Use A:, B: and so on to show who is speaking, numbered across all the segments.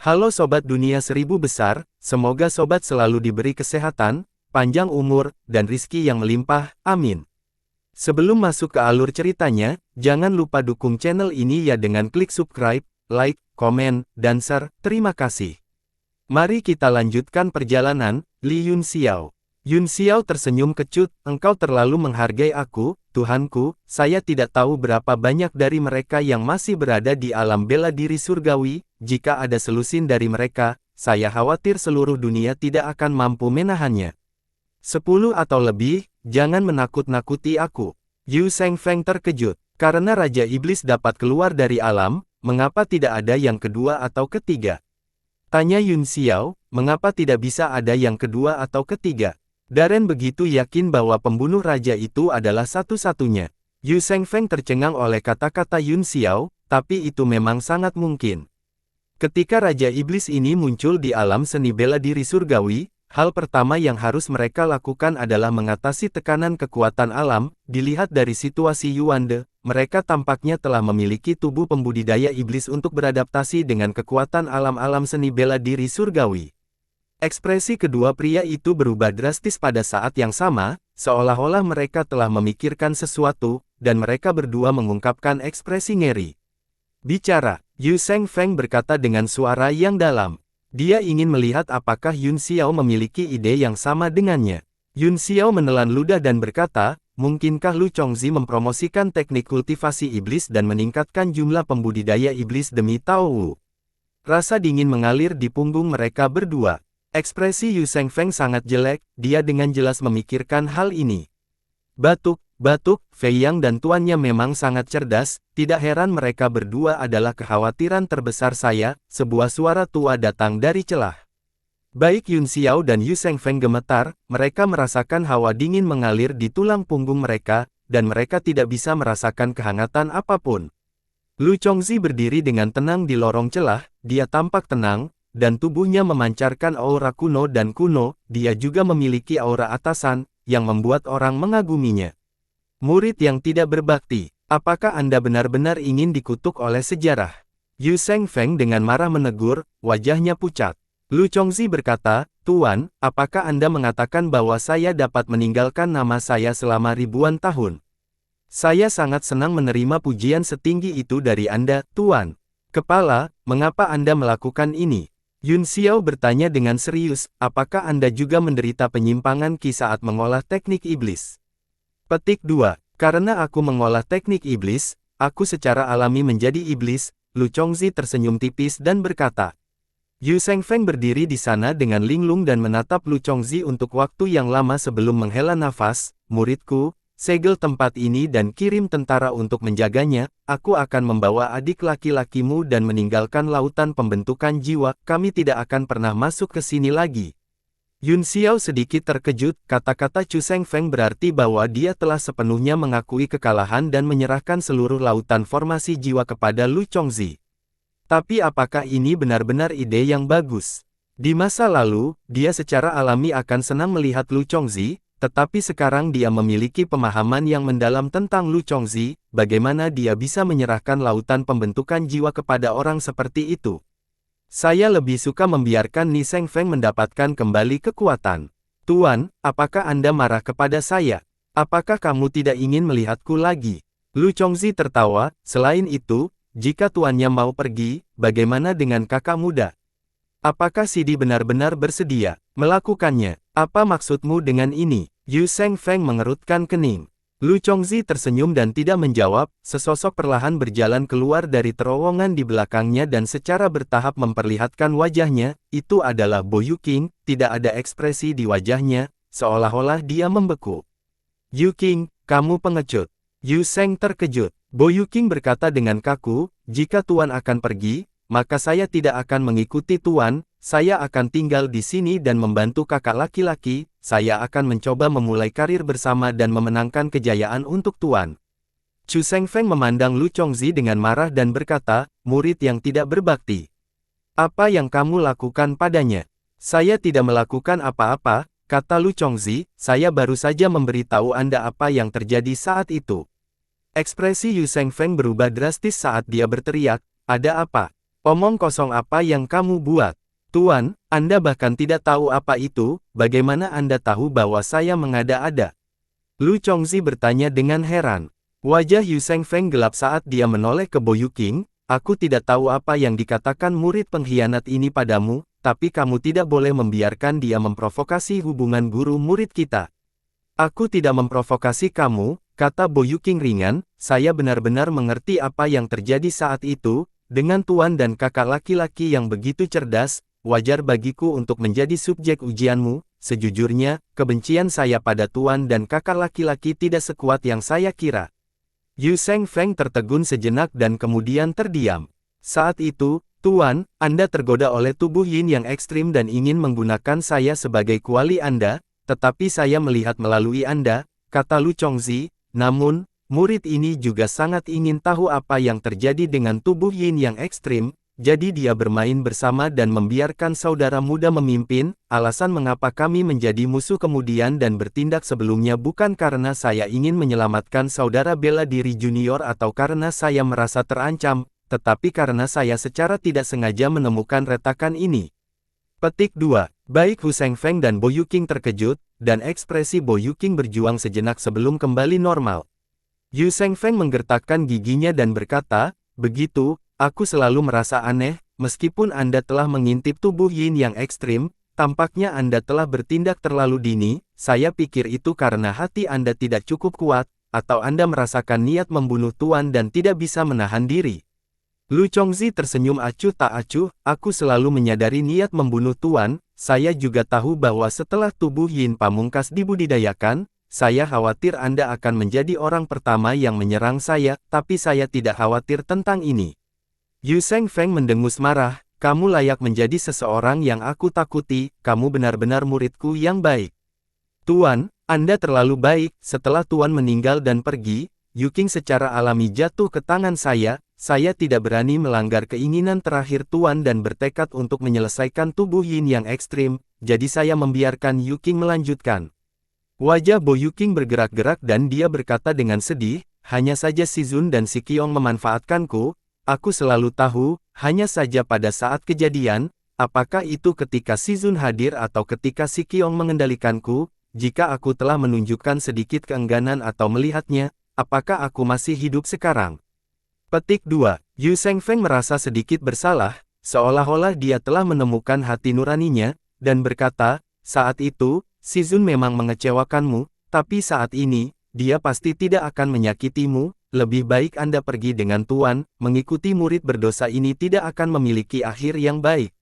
A: Halo Sobat Dunia Seribu Besar, semoga Sobat selalu diberi kesehatan, panjang umur, dan rizki yang melimpah, amin. Sebelum masuk ke alur ceritanya, jangan lupa dukung channel ini ya dengan klik subscribe, like, komen, dan share, terima kasih. Mari kita lanjutkan perjalanan, Li Yun Xiao. Yun Xiao tersenyum kecut, engkau terlalu menghargai aku, Tuhanku, saya tidak tahu berapa banyak dari mereka yang masih berada di alam bela diri surgawi, jika ada selusin dari mereka, saya khawatir seluruh dunia tidak akan mampu menahannya. 10 atau lebih, jangan menakut-nakuti aku. Yu Shengfeng terkejut, karena Raja Iblis dapat keluar dari alam, mengapa tidak ada yang kedua atau ketiga? Tanya Yun Xiao, mengapa tidak bisa ada yang kedua atau ketiga? Darren begitu yakin bahwa pembunuh raja itu adalah satu-satunya. Yu Shengfeng tercengang oleh kata-kata Yun Xiao, tapi itu memang sangat mungkin. Ketika Raja Iblis ini muncul di alam seni bela diri surgawi, hal pertama yang harus mereka lakukan adalah mengatasi tekanan kekuatan alam. Dilihat dari situasi Yuande, mereka tampaknya telah memiliki tubuh pembudidaya iblis untuk beradaptasi dengan kekuatan alam-alam seni bela diri surgawi. Ekspresi kedua pria itu berubah drastis pada saat yang sama, seolah-olah mereka telah memikirkan sesuatu, dan mereka berdua mengungkapkan ekspresi ngeri. Bicara, Yu Shengfeng berkata dengan suara yang dalam. Dia ingin melihat apakah Yun Xiao memiliki ide yang sama dengannya. Yun Xiao menelan ludah dan berkata, mungkinkah Lu Chongzi mempromosikan teknik kultivasi iblis dan meningkatkan jumlah pembudidaya iblis demi Tao Wu? Rasa dingin mengalir di punggung mereka berdua. Ekspresi Yu Shengfeng sangat jelek, dia dengan jelas memikirkan hal ini. Batuk, Fei Yang dan tuannya memang sangat cerdas, tidak heran mereka berdua adalah kekhawatiran terbesar saya, sebuah suara tua datang dari celah. Baik Yun Xiao dan Yu Shengfeng gemetar, mereka merasakan hawa dingin mengalir di tulang punggung mereka, dan mereka tidak bisa merasakan kehangatan apapun. Lu Chongzi berdiri dengan tenang di lorong celah, dia tampak tenang, dan tubuhnya memancarkan aura kuno dan kuno, dia juga memiliki aura atasan, yang membuat orang mengaguminya. Murid yang tidak berbakti, apakah Anda benar-benar ingin dikutuk oleh sejarah? Yu Shengfeng dengan marah menegur, wajahnya pucat. Lu Chongzi berkata, Tuan, apakah Anda mengatakan bahwa saya dapat meninggalkan nama saya selama ribuan tahun? Saya sangat senang menerima pujian setinggi itu dari Anda, Tuan. Kepala, mengapa Anda melakukan ini? Yun Xiao bertanya dengan serius, apakah Anda juga menderita penyimpangan Qi saat mengolah teknik iblis? Petik 2. Karena aku mengolah teknik iblis, aku secara alami menjadi iblis. Lu Chongzi tersenyum tipis dan berkata. Yu Shengfeng berdiri di sana dengan linglung dan menatap Lu Chongzi untuk waktu yang lama sebelum menghela nafas. Muridku, segel tempat ini dan kirim tentara untuk menjaganya, aku akan membawa adik laki-lakimu dan meninggalkan lautan pembentukan jiwa, kami tidak akan pernah masuk ke sini lagi. Yun Xiao sedikit terkejut, kata-kata Chu Shengfeng berarti bahwa dia telah sepenuhnya mengakui kekalahan dan menyerahkan seluruh lautan formasi jiwa kepada Lu Chongzi. Tapi apakah ini benar-benar ide yang bagus? Di masa lalu, dia secara alami akan senang melihat Lu Chongzi, tetapi sekarang dia memiliki pemahaman yang mendalam tentang Lu Chongzi, bagaimana dia bisa menyerahkan lautan pembentukan jiwa kepada orang seperti itu. Saya lebih suka membiarkan Ni Shengfeng mendapatkan kembali kekuatan. Tuan, apakah Anda marah kepada saya? Apakah kamu tidak ingin melihatku lagi? Lu Chongzi tertawa, selain itu, jika tuannya mau pergi, bagaimana dengan kakak muda? Apakah Sidi benar-benar bersedia melakukannya? Apa maksudmu dengan ini? Yu Shengfeng mengerutkan kening. Lu Chongzi tersenyum dan tidak menjawab, sesosok perlahan berjalan keluar dari terowongan di belakangnya dan secara bertahap memperlihatkan wajahnya, itu adalah Bo Yuqing, tidak ada ekspresi di wajahnya, seolah-olah dia membeku. Yuqing, kamu pengecut. Yu Sheng terkejut. Bo Yuqing berkata dengan kaku, jika Tuan akan pergi, maka saya tidak akan mengikuti Tuan, saya akan tinggal di sini dan membantu kakak laki-laki, saya akan mencoba memulai karir bersama dan memenangkan kejayaan untuk Tuan. Chu Shengfeng memandang Lu Chongzi dengan marah dan berkata, murid yang tidak berbakti. Apa yang kamu lakukan padanya? Saya tidak melakukan apa-apa, kata Lu Chongzi, saya baru saja memberitahu Anda apa yang terjadi saat itu. Ekspresi Yu Shengfeng berubah drastis saat dia berteriak, ada apa? Omong kosong apa yang kamu buat? Tuan, Anda bahkan tidak tahu apa itu, bagaimana Anda tahu bahwa saya mengada-ada? Lu Chongzi bertanya dengan heran. Wajah Yu Shengfeng gelap saat dia menoleh ke Bo Yuqing. Aku tidak tahu apa yang dikatakan murid pengkhianat ini padamu, tapi kamu tidak boleh membiarkan dia memprovokasi hubungan guru-murid kita. Aku tidak memprovokasi kamu, kata Bo Yuqing ringan, saya benar-benar mengerti apa yang terjadi saat itu, dengan tuan dan kakak laki-laki yang begitu cerdas, wajar bagiku untuk menjadi subjek ujianmu. Sejujurnya, kebencian saya pada tuan dan kakak laki-laki tidak sekuat yang saya kira. Yu Shengfeng tertegun sejenak dan kemudian terdiam. Saat itu, tuan, Anda tergoda oleh tubuh yin yang ekstrim dan ingin menggunakan saya sebagai kuali Anda, tetapi saya melihat melalui Anda, kata Lu Chongzi, namun, murid ini juga sangat ingin tahu apa yang terjadi dengan tubuh yin yang ekstrim. Jadi dia bermain bersama dan membiarkan saudara muda memimpin. Alasan mengapa kami menjadi musuh kemudian dan bertindak sebelumnya bukan karena saya ingin menyelamatkan saudara bela diri junior atau karena saya merasa terancam, tetapi karena saya secara tidak sengaja menemukan retakan ini. Petik 2. Baik Hu Shengfeng dan Bo Yuqing terkejut, dan ekspresi Bo Yuqing berjuang sejenak sebelum kembali normal. Yu Shengfeng menggertakkan giginya dan berkata, begitu, aku selalu merasa aneh, meskipun Anda telah mengintip tubuh yin yang ekstrim, tampaknya Anda telah bertindak terlalu dini, saya pikir itu karena hati Anda tidak cukup kuat, atau Anda merasakan niat membunuh tuan dan tidak bisa menahan diri. Lu Chongzi tersenyum acuh tak acuh, aku selalu menyadari niat membunuh tuan, saya juga tahu bahwa setelah tubuh yin pamungkas dibudidayakan, saya khawatir Anda akan menjadi orang pertama yang menyerang saya, tapi saya tidak khawatir tentang ini. Yu Shengfeng mendengus marah, kamu layak menjadi seseorang yang aku takuti, kamu benar-benar muridku yang baik. Tuan, Anda terlalu baik, setelah Tuan meninggal dan pergi, Yuqing secara alami jatuh ke tangan saya tidak berani melanggar keinginan terakhir Tuan dan bertekad untuk menyelesaikan tubuh yin yang ekstrim, jadi saya membiarkan Yuqing melanjutkan. Wajah Bo Yuqing bergerak-gerak dan dia berkata dengan sedih, hanya saja Si Zun dan Si Qiong memanfaatkanku. Aku selalu tahu, hanya saja pada saat kejadian, apakah itu ketika Si Zun hadir atau ketika Si Qiong mengendalikanku, jika aku telah menunjukkan sedikit keengganan atau melihatnya, apakah aku masih hidup sekarang? Petik 2. Yu Shengfeng merasa sedikit bersalah, seolah-olah dia telah menemukan hati nuraninya, dan berkata, saat itu, Si Zun memang mengecewakanmu, tapi saat ini, dia pasti tidak akan menyakitimu. Lebih baik Anda pergi dengan Tuan, mengikuti murid berdosa ini tidak akan memiliki akhir yang baik.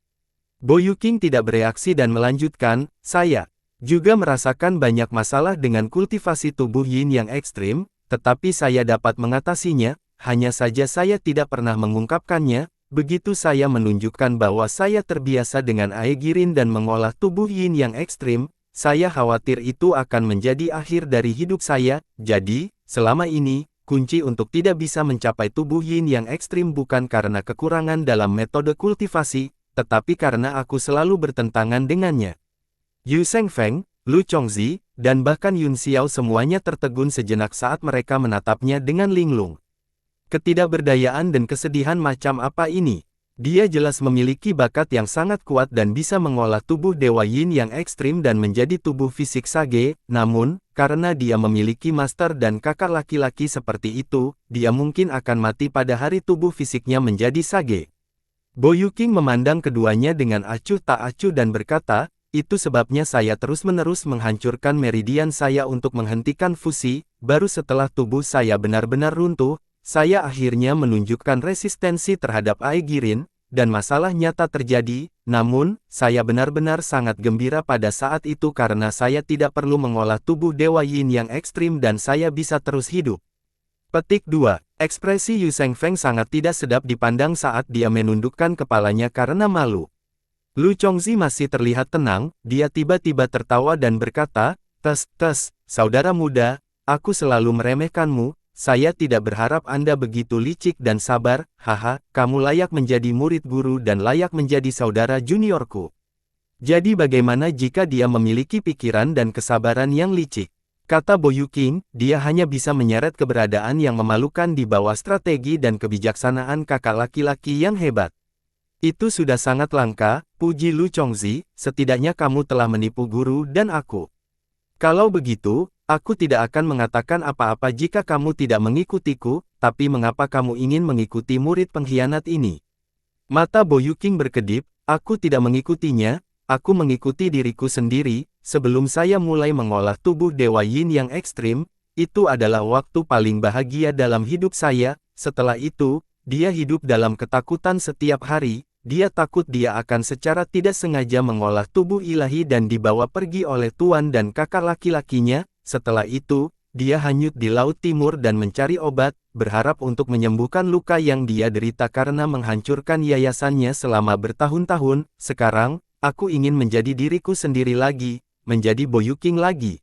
A: Bo Yuqing tidak bereaksi dan melanjutkan, saya juga merasakan banyak masalah dengan kultivasi tubuh yin yang ekstrim, tetapi saya dapat mengatasinya, hanya saja saya tidak pernah mengungkapkannya, begitu saya menunjukkan bahwa saya terbiasa dengan aegirin dan mengolah tubuh yin yang ekstrim, saya khawatir itu akan menjadi akhir dari hidup saya, jadi, selama ini, kunci untuk tidak bisa mencapai tubuh yin yang ekstrim bukan karena kekurangan dalam metode kultivasi, tetapi karena aku selalu bertentangan dengannya. Yu Shengfeng, Lu Chongzi, dan bahkan Yun Xiao semuanya tertegun sejenak saat mereka menatapnya dengan linglung. Ketidakberdayaan dan kesedihan macam apa ini? Dia jelas memiliki bakat yang sangat kuat dan bisa mengolah tubuh Dewa Yin yang ekstrim dan menjadi tubuh fisik Sage, namun, karena dia memiliki master dan kakak laki-laki seperti itu, dia mungkin akan mati pada hari tubuh fisiknya menjadi Sage. Bo Yuqing memandang keduanya dengan acuh tak acuh dan berkata, itu sebabnya saya terus-menerus menghancurkan meridian saya untuk menghentikan fusi, baru setelah tubuh saya benar-benar runtuh, saya akhirnya menunjukkan resistensi terhadap aegirin, dan masalah nyata terjadi, namun, saya benar-benar sangat gembira pada saat itu karena saya tidak perlu mengolah tubuh Dewa Yin yang ekstrim dan saya bisa terus hidup. Petik 2. Ekspresi Yu Shengfeng sangat tidak sedap dipandang saat dia menundukkan kepalanya karena malu. Lu Chongzi masih terlihat tenang, dia tiba-tiba tertawa dan berkata, saudara muda, aku selalu meremehkanmu. Saya tidak berharap Anda begitu licik dan sabar, haha, kamu layak menjadi murid guru dan layak menjadi saudara juniorku. Jadi bagaimana jika dia memiliki pikiran dan kesabaran yang licik? Kata Bo Yuqing, dia hanya bisa menyeret keberadaan yang memalukan di bawah strategi dan kebijaksanaan kakak laki-laki yang hebat. Itu sudah sangat langka, puji Lu Chongzi, setidaknya kamu telah menipu guru dan aku. Kalau begitu, aku tidak akan mengatakan apa-apa jika kamu tidak mengikutiku, tapi mengapa kamu ingin mengikuti murid pengkhianat ini? Mata Bo Yuqing berkedip, aku tidak mengikutinya, aku mengikuti diriku sendiri, sebelum saya mulai mengolah tubuh Dewa Yin yang ekstrim, itu adalah waktu paling bahagia dalam hidup saya, setelah itu, dia hidup dalam ketakutan setiap hari, dia takut dia akan secara tidak sengaja mengolah tubuh ilahi dan dibawa pergi oleh tuan dan kakak laki-lakinya, setelah itu, dia hanyut di Laut Timur dan mencari obat, berharap untuk menyembuhkan luka yang dia derita karena menghancurkan yayasannya selama bertahun-tahun. Sekarang, aku ingin menjadi diriku sendiri lagi, menjadi Bo Yuqing lagi.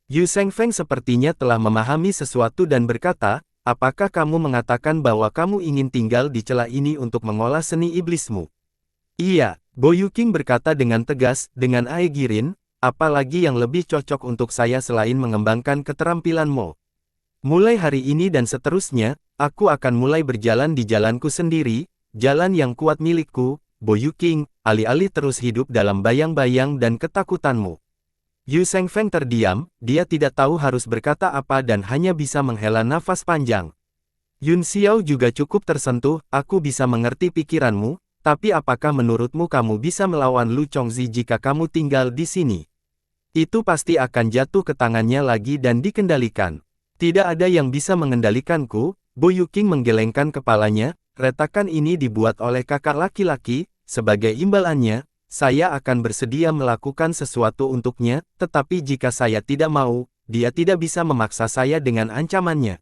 A: Yu Shengfeng sepertinya telah memahami sesuatu dan berkata, apakah kamu mengatakan bahwa kamu ingin tinggal di celah ini untuk mengolah seni iblismu? Iya, Bo Yuqing berkata dengan tegas, dengan Aegirin, apalagi yang lebih cocok untuk saya selain mengembangkan keterampilanmu. Mulai hari ini dan seterusnya, aku akan mulai berjalan di jalanku sendiri, jalan yang kuat milikku, Bo Yuqing, alih-alih terus hidup dalam bayang-bayang dan ketakutanmu. Yu Shengfeng terdiam, dia tidak tahu harus berkata apa dan hanya bisa menghela nafas panjang. Yun Xiao juga cukup tersentuh, aku bisa mengerti pikiranmu, tapi apakah menurutmu kamu bisa melawan Lu Chongzi jika kamu tinggal di sini? Itu pasti akan jatuh ke tangannya lagi dan dikendalikan. Tidak ada yang bisa mengendalikanku, Bo Yuqing menggelengkan kepalanya, retakan ini dibuat oleh kakak laki-laki, sebagai imbalannya, saya akan bersedia melakukan sesuatu untuknya, tetapi jika saya tidak mau, dia tidak bisa memaksa saya dengan ancamannya.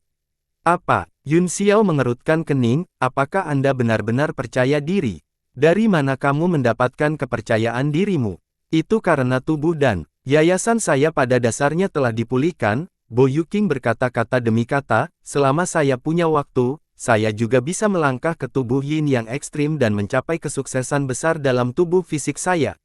A: Apa? Yun Xiao mengerutkan kening, apakah Anda benar-benar percaya diri? Dari mana kamu mendapatkan kepercayaan dirimu? Itu karena tubuh dan yayasan saya pada dasarnya telah dipulihkan, Bo Yuqing berkata-kata demi kata, selama saya punya waktu, saya juga bisa melangkah ke tubuh Yin yang ekstrim dan mencapai kesuksesan besar dalam tubuh fisik saya.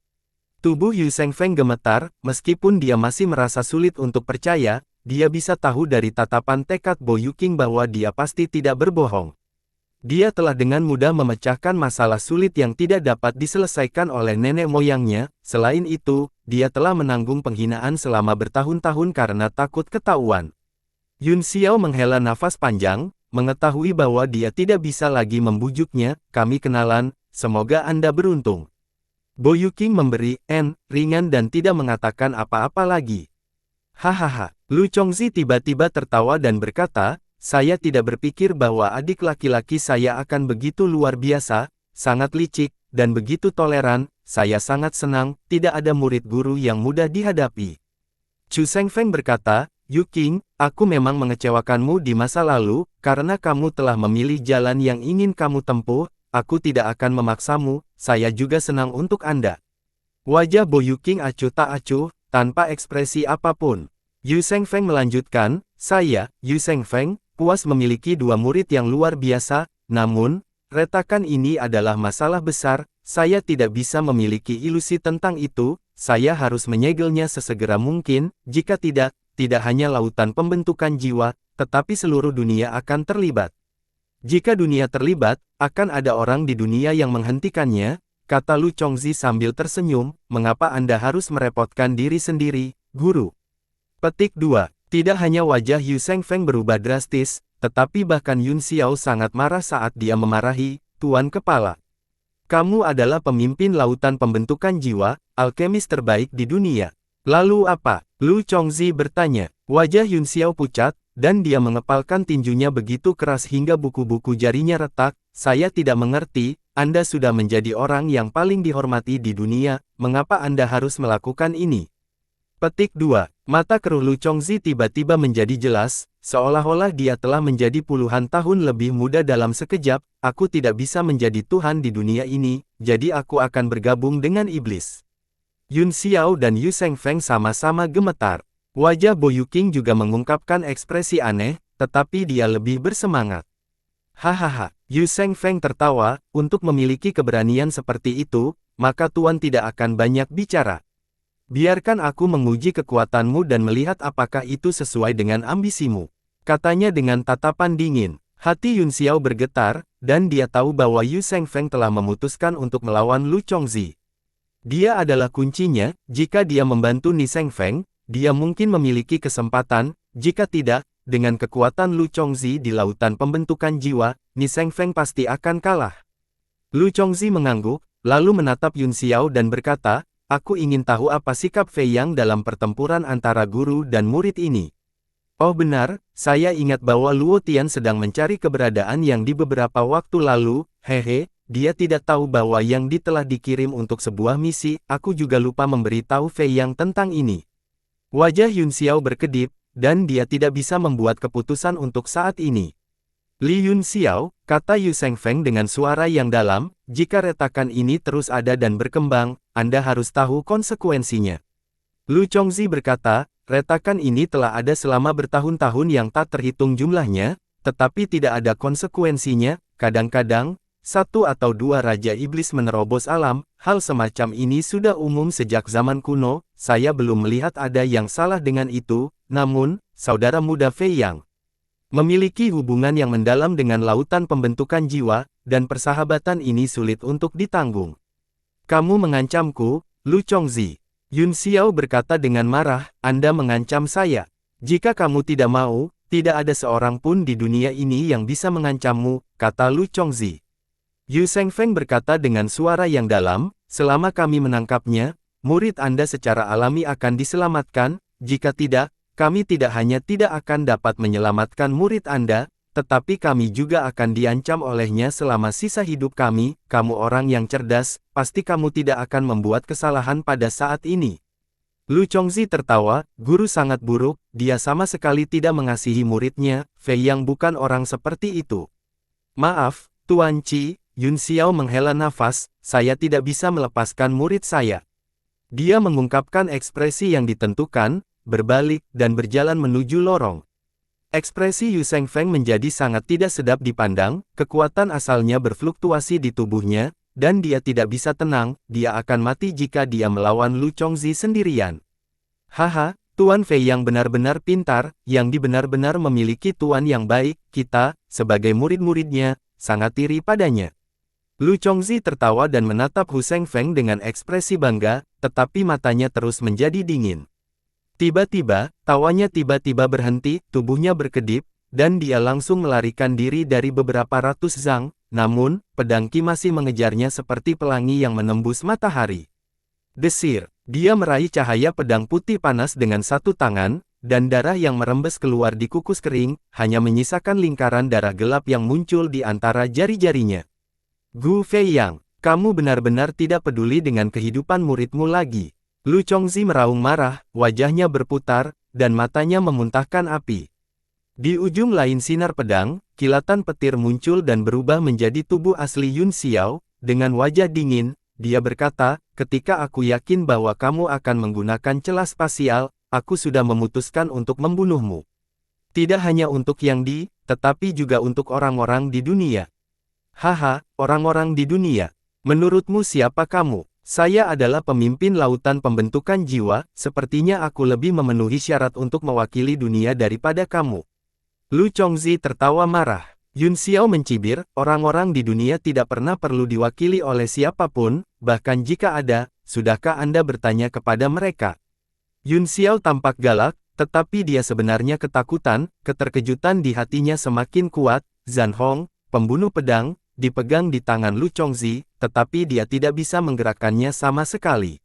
A: Tubuh Yu Shengfeng gemetar, meskipun dia masih merasa sulit untuk percaya, dia bisa tahu dari tatapan tekad Bo Yuqing bahwa dia pasti tidak berbohong. Dia telah dengan mudah memecahkan masalah sulit yang tidak dapat diselesaikan oleh nenek moyangnya, selain itu, dia telah menanggung penghinaan selama bertahun-tahun karena takut ketahuan. Yun Xiao menghela nafas panjang, mengetahui bahwa dia tidak bisa lagi membujuknya, kami kenalan, semoga Anda beruntung. Bo Yuqing memberi ringan dan tidak mengatakan apa-apa lagi. Hahaha, Lu Chongzi tiba-tiba tertawa dan berkata, saya tidak berpikir bahwa adik laki-laki saya akan begitu luar biasa, sangat licik, dan begitu toleran, saya sangat senang, tidak ada murid guru yang mudah dihadapi. Chu Shengfeng berkata, Yuqing, aku memang mengecewakanmu di masa lalu, karena kamu telah memilih jalan yang ingin kamu tempuh, aku tidak akan memaksamu, saya juga senang untuk Anda. Wajah Bo Yuqing acuh tak acuh, tanpa ekspresi apapun. Yu Shengfeng melanjutkan, saya, Yu Shengfeng, puas memiliki dua murid yang luar biasa, namun, retakan ini adalah masalah besar, saya tidak bisa memiliki ilusi tentang itu, saya harus menyegelnya sesegera mungkin, jika tidak, tidak hanya lautan pembentukan jiwa, tetapi seluruh dunia akan terlibat. Jika dunia terlibat, akan ada orang di dunia yang menghentikannya, kata Lu Chongzi sambil tersenyum, mengapa Anda harus merepotkan diri sendiri, guru? Petik 2. Tidak hanya wajah Yu Shengfeng berubah drastis, tetapi bahkan Yun Xiao sangat marah saat dia memarahi, Tuan Kepala. Kamu adalah pemimpin lautan pembentukan jiwa, alkemis terbaik di dunia. Lalu apa? Lu Chongzi bertanya. Wajah Yun Xiao pucat, dan dia mengepalkan tinjunya begitu keras hingga buku-buku jarinya retak. Saya tidak mengerti, Anda sudah menjadi orang yang paling dihormati di dunia, mengapa Anda harus melakukan ini? Petik 2. Mata keruh Lu Chongzi tiba-tiba menjadi jelas, seolah-olah dia telah menjadi puluhan tahun lebih muda dalam sekejap, aku tidak bisa menjadi Tuhan di dunia ini, jadi aku akan bergabung dengan iblis. Yun Xiao dan Yu Shengfeng sama-sama gemetar. Wajah Bo Yuqing juga mengungkapkan ekspresi aneh, tetapi dia lebih bersemangat. Hahaha, Yu Shengfeng tertawa, untuk memiliki keberanian seperti itu, maka Tuan tidak akan banyak bicara. Biarkan aku menguji kekuatanmu dan melihat apakah itu sesuai dengan ambisimu. Katanya dengan tatapan dingin. Hati Yun Xiao bergetar, dan dia tahu bahwa Yu Shengfeng telah memutuskan untuk melawan Lu Chongzi. Dia adalah kuncinya, jika dia membantu Ni Shengfeng, dia mungkin memiliki kesempatan, jika tidak, dengan kekuatan Lu Chongzi di lautan pembentukan jiwa, Ni Shengfeng pasti akan kalah. Lu Chongzi mengangguk, lalu menatap Yun Xiao dan berkata, aku ingin tahu apa sikap Fei Yang dalam pertempuran antara guru dan murid ini. Oh benar, saya ingat bahwa Luo Tian sedang mencari keberadaan Yang di beberapa waktu lalu, hehe, dia tidak tahu bahwa Yang di telah dikirim untuk sebuah misi, aku juga lupa memberitahu Fei Yang tentang ini. Wajah Yun Xiao berkedip, dan dia tidak bisa membuat keputusan untuk saat ini. Li Yun Xiao, kata Yu Shengfeng dengan suara yang dalam, jika retakan ini terus ada dan berkembang, Anda harus tahu konsekuensinya. Lu Chongzi berkata, retakan ini telah ada selama bertahun-tahun yang tak terhitung jumlahnya, tetapi tidak ada konsekuensinya, kadang-kadang, satu atau dua Raja Iblis menerobos alam, hal semacam ini sudah umum sejak zaman kuno, saya belum melihat ada yang salah dengan itu, namun, saudara muda Fei Yang memiliki hubungan yang mendalam dengan lautan pembentukan jiwa, dan persahabatan ini sulit untuk ditanggung. Kamu mengancamku, Lu Chongzi. Yun Xiao berkata dengan marah, Anda mengancam saya. Jika kamu tidak mau, tidak ada seorang pun di dunia ini yang bisa mengancammu, kata Lu Chongzi. Yu Shengfeng berkata dengan suara yang dalam, selama kami menangkapnya, murid Anda secara alami akan diselamatkan, jika tidak, kami tidak hanya tidak akan dapat menyelamatkan murid Anda, tetapi kami juga akan diancam olehnya selama sisa hidup kami. Kamu orang yang cerdas, pasti kamu tidak akan membuat kesalahan pada saat ini. Lu Chongzi tertawa, guru sangat buruk, dia sama sekali tidak mengasihi muridnya, Fei Yang bukan orang seperti itu. Maaf, Tuan Qi, Yun Xiao menghela nafas, saya tidak bisa melepaskan murid saya. Dia mengungkapkan ekspresi yang ditentukan, berbalik, dan berjalan menuju lorong. Ekspresi Yu Shengfeng menjadi sangat tidak sedap dipandang, kekuatan asalnya berfluktuasi di tubuhnya, dan dia tidak bisa tenang, dia akan mati jika dia melawan Lu Chongzi sendirian. Haha, Tuan Fei yang benar-benar pintar, yang benar-benar memiliki tuan yang baik, kita, sebagai murid-muridnya, sangat iri padanya. Lu Chongzi tertawa dan menatap Hu Shengfeng dengan ekspresi bangga, tetapi matanya terus menjadi dingin. Tiba-tiba, tawanya tiba-tiba berhenti, tubuhnya berkedip, dan dia langsung melarikan diri dari beberapa ratus zang, namun, pedang Qi masih mengejarnya seperti pelangi yang menembus matahari. Desir, dia meraih cahaya pedang putih panas dengan satu tangan, dan darah yang merembes keluar di kukus kering, hanya menyisakan lingkaran darah gelap yang muncul di antara jari-jarinya. Gu Fei Yang, kamu benar-benar tidak peduli dengan kehidupan muridmu lagi. Lu Chongzi meraung marah, wajahnya berputar, dan matanya memuntahkan api. Di ujung lain sinar pedang, kilatan petir muncul dan berubah menjadi tubuh asli Yun Xiao, dengan wajah dingin, dia berkata, ketika aku yakin bahwa kamu akan menggunakan celah spasial, aku sudah memutuskan untuk membunuhmu. Tidak hanya untuk Yang Di, tetapi juga untuk orang-orang di dunia. Haha, orang-orang di dunia. Menurutmu siapa kamu? Saya adalah pemimpin lautan pembentukan jiwa, sepertinya aku lebih memenuhi syarat untuk mewakili dunia daripada kamu. Lu Chongzi tertawa marah. Yun Xiao mencibir, orang-orang di dunia tidak pernah perlu diwakili oleh siapapun, bahkan jika ada, sudahkah Anda bertanya kepada mereka? Yun Xiao tampak galak, tetapi dia sebenarnya ketakutan, keterkejutan di hatinya semakin kuat. Zhan Hong, pembunuh pedang, dipegang di tangan Lu Chongzi, tetapi dia tidak bisa menggerakkannya sama sekali.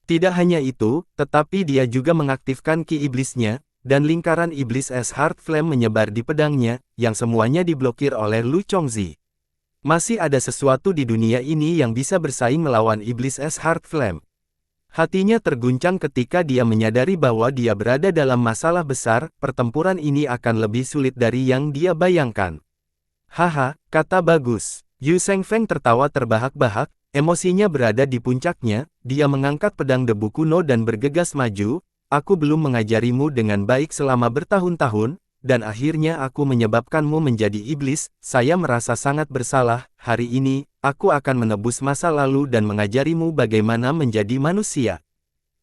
A: Tidak hanya itu, tetapi dia juga mengaktifkan Qi iblisnya, dan lingkaran iblis es Heart Flame menyebar di pedangnya, yang semuanya diblokir oleh Lu Chongzi. Masih ada sesuatu di dunia ini yang bisa bersaing melawan iblis es Heart Flame. Hatinya terguncang ketika dia menyadari bahwa dia berada dalam masalah besar, pertempuran ini akan lebih sulit dari yang dia bayangkan. Haha, kata bagus. Yu Shengfeng tertawa terbahak-bahak, emosinya berada di puncaknya, dia mengangkat pedang debu kuno dan bergegas maju, aku belum mengajarimu dengan baik selama bertahun-tahun, dan akhirnya aku menyebabkanmu menjadi iblis, saya merasa sangat bersalah, hari ini, aku akan menebus masa lalu dan mengajarimu bagaimana menjadi manusia.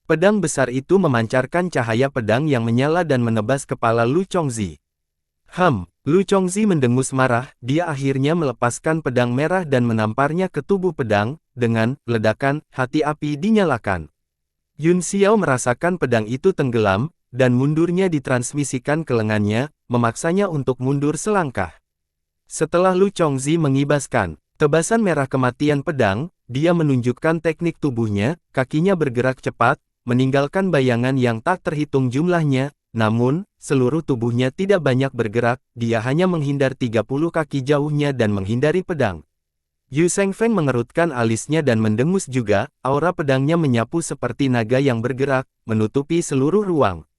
A: Pedang besar itu memancarkan cahaya pedang yang menyala dan menebas kepala Lu Chongzi. Lu Chongzi mendengus marah, dia akhirnya melepaskan pedang merah dan menamparnya ke tubuh pedang, dengan ledakan, hati api dinyalakan. Yun Xiao merasakan pedang itu tenggelam, dan mundurnya ditransmisikan ke lengannya, memaksanya untuk mundur selangkah. Setelah Lu Chongzi mengibaskan tebasan merah kematian pedang, dia menunjukkan teknik tubuhnya, kakinya bergerak cepat, meninggalkan bayangan yang tak terhitung jumlahnya, namun, seluruh tubuhnya tidak banyak bergerak, dia hanya menghindar 30 kaki jauhnya dan menghindari pedang. Yu Shengfeng mengerutkan alisnya dan mendengus juga, aura pedangnya menyapu seperti naga yang bergerak, menutupi seluruh ruang.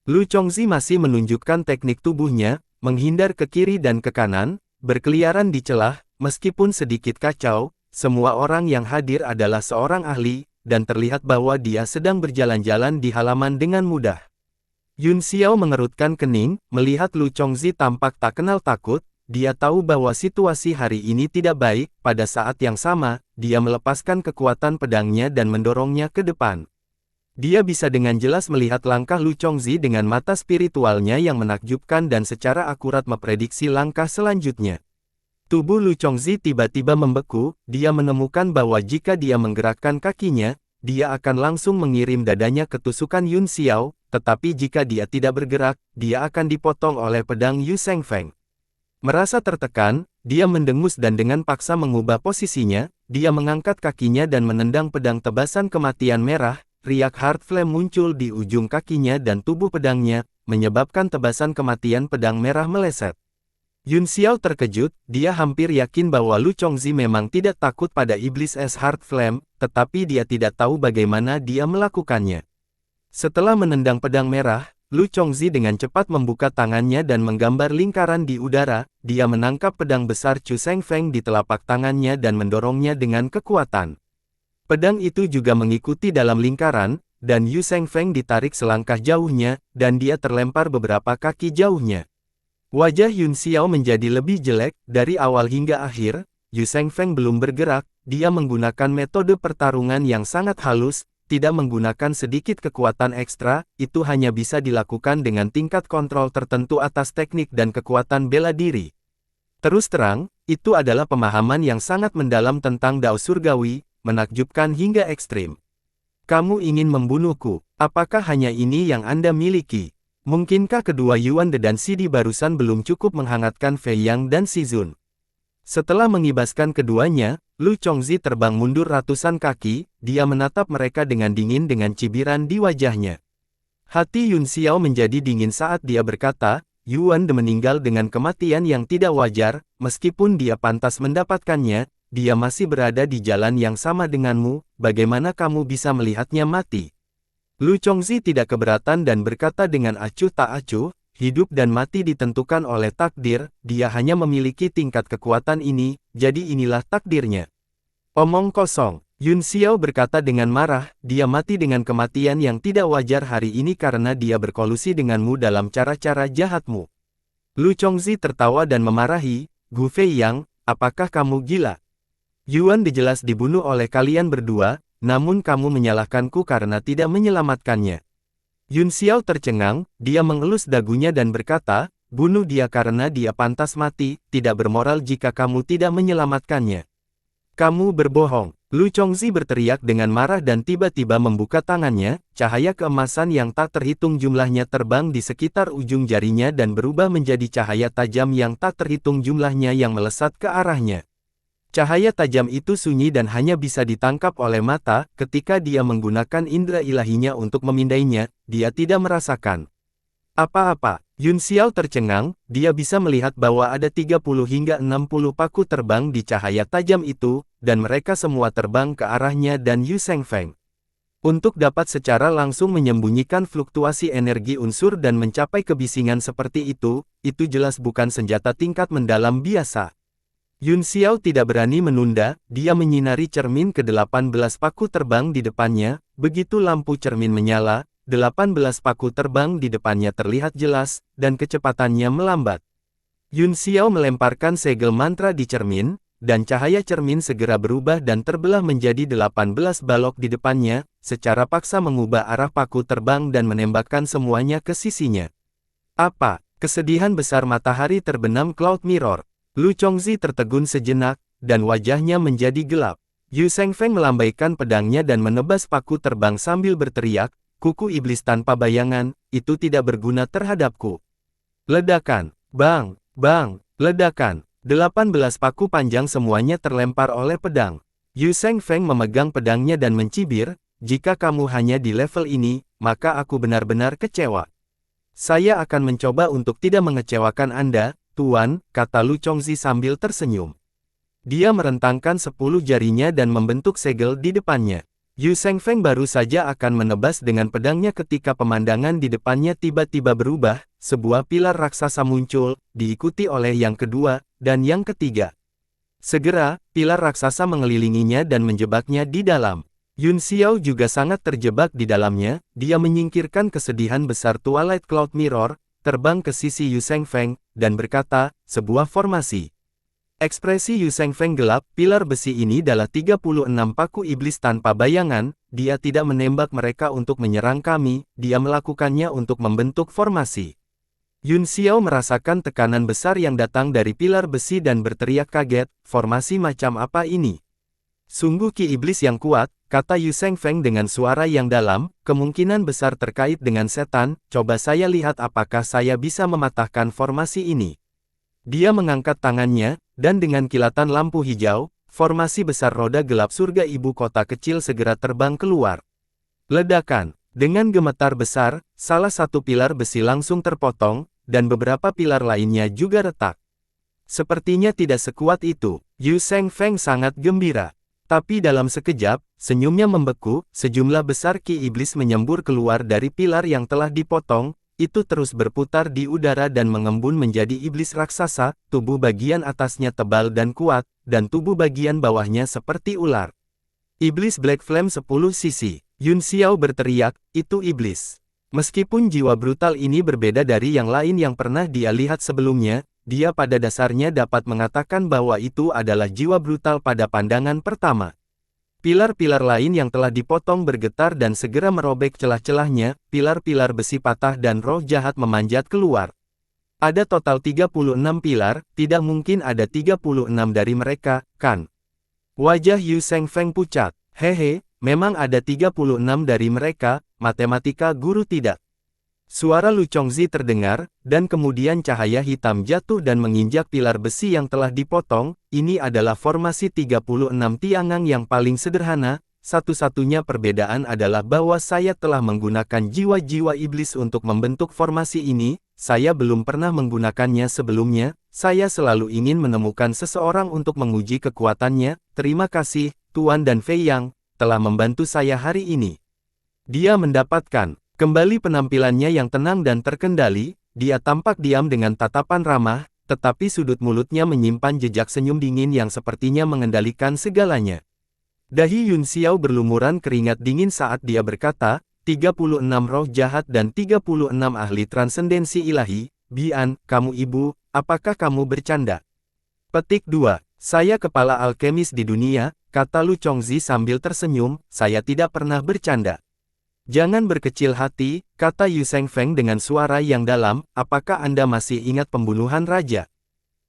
A: Lu Chongzi masih menunjukkan teknik tubuhnya, menghindar ke kiri dan ke kanan, berkeliaran di celah, meskipun sedikit kacau, semua orang yang hadir adalah seorang ahli, dan terlihat bahwa dia sedang berjalan-jalan di halaman dengan mudah. Yun Xiao mengerutkan kening, melihat Lu Chongzi tampak tak kenal takut, dia tahu bahwa situasi hari ini tidak baik, pada saat yang sama, dia melepaskan kekuatan pedangnya dan mendorongnya ke depan. Dia bisa dengan jelas melihat langkah Lu Chongzi dengan mata spiritualnya yang menakjubkan dan secara akurat memprediksi langkah selanjutnya. Tubuh Lu Chongzi tiba-tiba membeku, dia menemukan bahwa jika dia menggerakkan kakinya, dia akan langsung mengirim dadanya ke tusukan Yun Xiao, tetapi jika dia tidak bergerak, dia akan dipotong oleh pedang Yu Shengfeng. Merasa tertekan, dia mendengus dan dengan paksa mengubah posisinya, dia mengangkat kakinya dan menendang pedang tebasan kematian merah, riak Heart Flame muncul di ujung kakinya dan tubuh pedangnya, menyebabkan tebasan kematian pedang merah meleset. Yun Xiao terkejut, dia hampir yakin bahwa Lu Chongzi memang tidak takut pada iblis es Heart Flame, tetapi dia tidak tahu bagaimana dia melakukannya. Setelah menendang pedang merah, Lu Chongzi dengan cepat membuka tangannya dan menggambar lingkaran di udara, dia menangkap pedang besar Chu Shengfeng di telapak tangannya dan mendorongnya dengan kekuatan. Pedang itu juga mengikuti dalam lingkaran, dan Yu Shengfeng ditarik selangkah jauhnya, dan dia terlempar beberapa kaki jauhnya. Wajah Yun Xiao menjadi lebih jelek, dari awal hingga akhir, Yu Shengfeng belum bergerak, dia menggunakan metode pertarungan yang sangat halus, tidak menggunakan sedikit kekuatan ekstra, itu hanya bisa dilakukan dengan tingkat kontrol tertentu atas teknik dan kekuatan bela diri. Terus terang, itu adalah pemahaman yang sangat mendalam tentang Dao Surgawi, menakjubkan hingga ekstrim. Kamu ingin membunuhku, apakah hanya ini yang Anda miliki? Mungkinkah kedua Yuan De dan Sidi barusan belum cukup menghangatkan Fei Yang dan Si Zun? Setelah mengibaskan keduanya, Lu Chongzi terbang mundur ratusan kaki, dia menatap mereka dengan dingin dengan cibiran di wajahnya. Hati Yun Xiao menjadi dingin saat dia berkata, Yuan De meninggal dengan kematian yang tidak wajar, meskipun dia pantas mendapatkannya, dia masih berada di jalan yang sama denganmu, bagaimana kamu bisa melihatnya mati? Lu Chongzi tidak keberatan dan berkata dengan acuh tak acuh, hidup dan mati ditentukan oleh takdir, dia hanya memiliki tingkat kekuatan ini, jadi inilah takdirnya. Omong kosong, Yun Xiao berkata dengan marah, dia mati dengan kematian yang tidak wajar hari ini karena dia berkolusi denganmu dalam cara-cara jahatmu. Lu Chongzi tertawa dan memarahi, Gu Fei Yang, apakah kamu gila? Yuan De jelas dibunuh oleh kalian berdua, namun kamu menyalahkanku karena tidak menyelamatkannya. Yun Xiao tercengang, dia mengelus dagunya dan berkata, bunuh dia karena dia pantas mati, tidak bermoral jika kamu tidak menyelamatkannya. Kamu berbohong. Lu Chongzi berteriak dengan marah dan tiba-tiba membuka tangannya, cahaya keemasan yang tak terhitung jumlahnya terbang di sekitar ujung jarinya dan berubah menjadi cahaya tajam yang tak terhitung jumlahnya yang melesat ke arahnya. Cahaya tajam itu sunyi dan hanya bisa ditangkap oleh mata, ketika dia menggunakan indera ilahinya untuk memindainya, dia tidak merasakan apa-apa. Yun Xiao tercengang, dia bisa melihat bahwa ada 30 hingga 60 paku terbang di cahaya tajam itu, dan mereka semua terbang ke arahnya dan Yu Shengfeng. Untuk dapat secara langsung menyembunyikan fluktuasi energi unsur dan mencapai kebisingan seperti itu jelas bukan senjata tingkat mendalam biasa. Yun Xiao tidak berani menunda, dia menyinari cermin ke-18 paku terbang di depannya, begitu lampu cermin menyala, 18 paku terbang di depannya terlihat jelas, dan kecepatannya melambat. Yun Xiao melemparkan segel mantra di cermin, dan cahaya cermin segera berubah dan terbelah menjadi 18 balok di depannya, secara paksa mengubah arah paku terbang dan menembakkan semuanya ke sisinya. Apa? Kesedihan besar matahari terbenam Cloud Mirror. Lu Chongzi tertegun sejenak, dan wajahnya menjadi gelap. Yu Shengfeng melambaikan pedangnya dan menebas paku terbang sambil berteriak, kuku iblis tanpa bayangan, itu tidak berguna terhadapku. Ledakan, bang, bang, ledakan. 18 paku panjang semuanya terlempar oleh pedang. Yu Shengfeng memegang pedangnya dan mencibir, jika kamu hanya di level ini, maka aku benar-benar kecewa. Saya akan mencoba untuk tidak mengecewakan Anda, Tuan, kata Lu Chongzi sambil tersenyum. Dia merentangkan 10 jarinya dan membentuk segel di depannya. Yu Shengfeng baru saja akan menebas dengan pedangnya ketika pemandangan di depannya tiba-tiba berubah, sebuah pilar raksasa muncul, diikuti oleh yang kedua, dan yang ketiga. Segera, pilar raksasa mengelilinginya dan menjebaknya di dalam. Yun Xiao juga sangat terjebak di dalamnya, dia menyingkirkan kesedihan besar Twilight Cloud Mirror, terbang ke sisi Yu Shengfeng, dan berkata, sebuah formasi. Ekspresi Yu Shengfeng gelap, pilar besi ini adalah 36 paku iblis tanpa bayangan, dia tidak menembak mereka untuk menyerang kami, dia melakukannya untuk membentuk formasi. Yun Xiao merasakan tekanan besar yang datang dari pilar besi dan berteriak kaget, formasi macam apa ini? Sungguh ki iblis yang kuat, kata Yu Shengfeng dengan suara yang dalam, kemungkinan besar terkait dengan setan, coba saya lihat apakah saya bisa mematahkan formasi ini. Dia mengangkat tangannya, dan dengan kilatan lampu hijau, formasi besar roda gelap surga ibu kota kecil segera terbang keluar. Ledakan. Dengan gemetar besar, salah satu pilar besi langsung terpotong, dan beberapa pilar lainnya juga retak. Sepertinya tidak sekuat itu. Yu Shengfeng sangat gembira. Tapi dalam sekejap, senyumnya membeku, sejumlah besar ki iblis menyembur keluar dari pilar yang telah dipotong, itu terus berputar di udara dan mengembun menjadi iblis raksasa, tubuh bagian atasnya tebal dan kuat, dan tubuh bagian bawahnya seperti ular. Iblis Black Flame 10 sisi. Yun Xiao berteriak, itu iblis. Meskipun jiwa brutal ini berbeda dari yang lain yang pernah dia lihat sebelumnya, dia pada dasarnya dapat mengatakan bahwa itu adalah jiwa brutal pada pandangan pertama. Pilar-pilar lain yang telah dipotong bergetar dan segera merobek celah-celahnya, pilar-pilar besi patah dan roh jahat memanjat keluar. Ada total 36 pilar, tidak mungkin ada 36 dari mereka, kan? Wajah Yu Shengfeng pucat. Hehe, memang ada 36 dari mereka, matematika guru tidak. Suara Lu Chongzi terdengar, dan kemudian cahaya hitam jatuh dan menginjak pilar besi yang telah dipotong. Ini adalah formasi 36 Tiangang yang paling sederhana, satu-satunya perbedaan adalah bahwa saya telah menggunakan jiwa-jiwa iblis untuk membentuk formasi ini, saya belum pernah menggunakannya sebelumnya, saya selalu ingin menemukan seseorang untuk menguji kekuatannya, terima kasih, Tuan dan Fei Yang, telah membantu saya hari ini. Dia mendapatkan kembali penampilannya yang tenang dan terkendali, dia tampak diam dengan tatapan ramah, tetapi sudut mulutnya menyimpan jejak senyum dingin yang sepertinya mengendalikan segalanya. Dahi Yun Xiao berlumuran keringat dingin saat dia berkata, 36 roh jahat dan 36 ahli transendensi ilahi, Bian, kamu ibu, apakah kamu bercanda? Petik 2. Saya kepala alkemis di dunia, kata Lu Chongzi sambil tersenyum, saya tidak pernah bercanda. Jangan berkecil hati, kata Yu Shengfeng dengan suara yang dalam, apakah Anda masih ingat pembunuhan raja?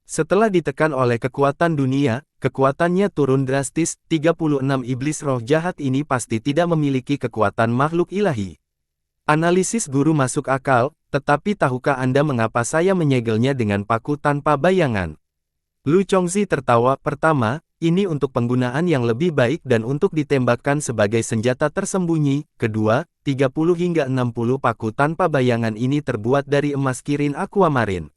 A: Setelah ditekan oleh kekuatan dunia, kekuatannya turun drastis, 36 iblis roh jahat ini pasti tidak memiliki kekuatan makhluk ilahi. Analisis guru masuk akal, tetapi tahukah Anda mengapa saya menyegelnya dengan paku tanpa bayangan? Lu Chongzi tertawa, pertama, ini untuk penggunaan yang lebih baik dan untuk ditembakkan sebagai senjata tersembunyi. Kedua, 30 hingga 60 paku tanpa bayangan ini terbuat dari emas kirin aquamarine.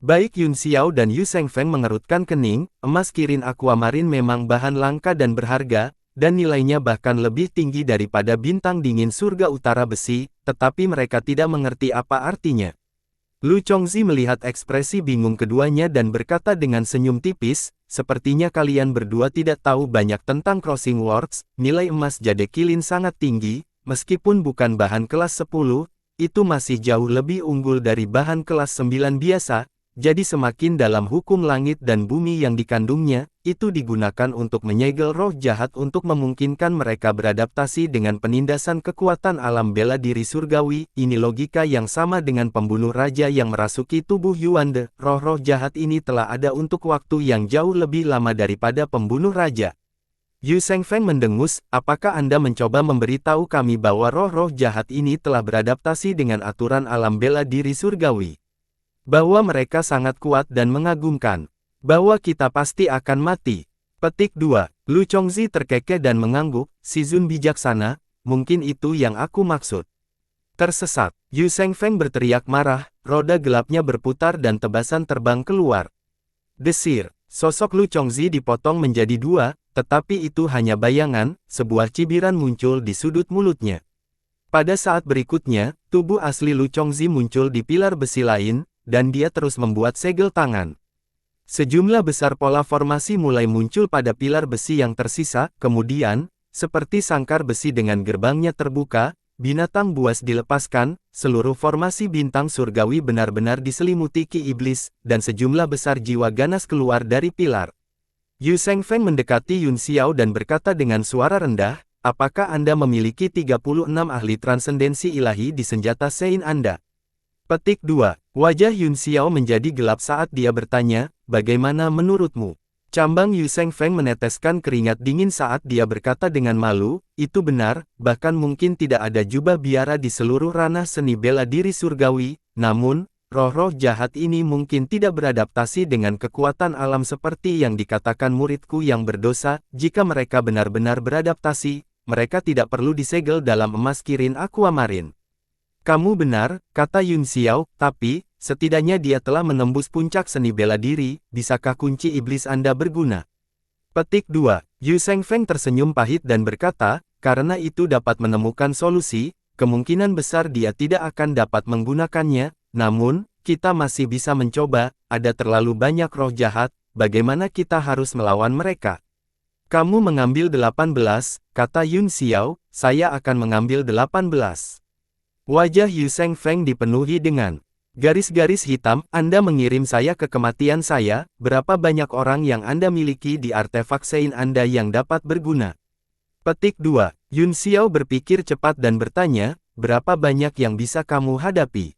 A: Baik Yun Xiao dan Yu Shengfeng mengerutkan kening, emas kirin aquamarine memang bahan langka dan berharga, dan nilainya bahkan lebih tinggi daripada bintang dingin surga utara besi, tetapi mereka tidak mengerti apa artinya. Lu Chongzi melihat ekspresi bingung keduanya dan berkata dengan senyum tipis, sepertinya kalian berdua tidak tahu banyak tentang Crossing Worlds, nilai emas jade kilin sangat tinggi, meskipun bukan bahan kelas 10, itu masih jauh lebih unggul dari bahan kelas 9 biasa, Jadi semakin dalam hukum langit dan bumi yang dikandungnya, itu digunakan untuk menyegel roh jahat untuk memungkinkan mereka beradaptasi dengan penindasan kekuatan alam bela diri surgawi. Ini logika yang sama dengan pembunuh raja yang merasuki tubuh Yuande. Roh-roh jahat ini telah ada untuk waktu yang jauh lebih lama daripada pembunuh raja. Yu Shengfeng mendengus, apakah Anda mencoba memberitahu kami bahwa roh-roh jahat ini telah beradaptasi dengan aturan alam bela diri surgawi? Bahwa mereka sangat kuat dan mengagumkan. Bahwa kita pasti akan mati. Petik 2. Lu Chongzi terkekeh dan mengangguk, si Zun bijaksana, mungkin itu yang aku maksud. Tersesat. Yu Shengfeng berteriak marah, roda gelapnya berputar dan tebasan terbang keluar. Desir. Sosok Lu Chongzi dipotong menjadi dua, tetapi itu hanya bayangan, sebuah cibiran muncul di sudut mulutnya. Pada saat berikutnya, tubuh asli Lu Chongzi muncul di pilar besi lain, dan dia terus membuat segel tangan. Sejumlah besar pola formasi mulai muncul pada pilar besi yang tersisa, kemudian, seperti sangkar besi dengan gerbangnya terbuka, binatang buas dilepaskan, seluruh formasi bintang surgawi benar-benar diselimuti ki iblis, dan sejumlah besar jiwa ganas keluar dari pilar. Yu Shengfeng mendekati Yun Xiao dan berkata dengan suara rendah, apakah Anda memiliki 36 ahli transendensi ilahi di senjata Sein Anda? Petik 2. Wajah Yun Xiao menjadi gelap saat dia bertanya, bagaimana menurutmu? Cambang Yu Shengfeng meneteskan keringat dingin saat dia berkata dengan malu, itu benar, bahkan mungkin tidak ada jubah biara di seluruh ranah seni bela diri surgawi, namun, roh-roh jahat ini mungkin tidak beradaptasi dengan kekuatan alam seperti yang dikatakan muridku yang berdosa. Jika mereka benar-benar beradaptasi, mereka tidak perlu disegel dalam emas kirin aquamarine. Kamu benar, kata Yun Xiao, tapi, setidaknya dia telah menembus puncak seni bela diri, bisakah kunci iblis Anda berguna? Petik 2. Yu Shengfeng tersenyum pahit dan berkata, karena itu dapat menemukan solusi, kemungkinan besar dia tidak akan dapat menggunakannya, namun, kita masih bisa mencoba, ada terlalu banyak roh jahat, bagaimana kita harus melawan mereka? Kamu mengambil 18, kata Yun Xiao, saya akan mengambil 18. Wajah Yu Shengfeng dipenuhi dengan garis-garis hitam, Anda mengirim saya ke kematian saya, berapa banyak orang yang Anda miliki di artefak Sein Anda yang dapat berguna? Petik 2. Yun Xiao berpikir cepat dan bertanya, berapa banyak yang bisa kamu hadapi?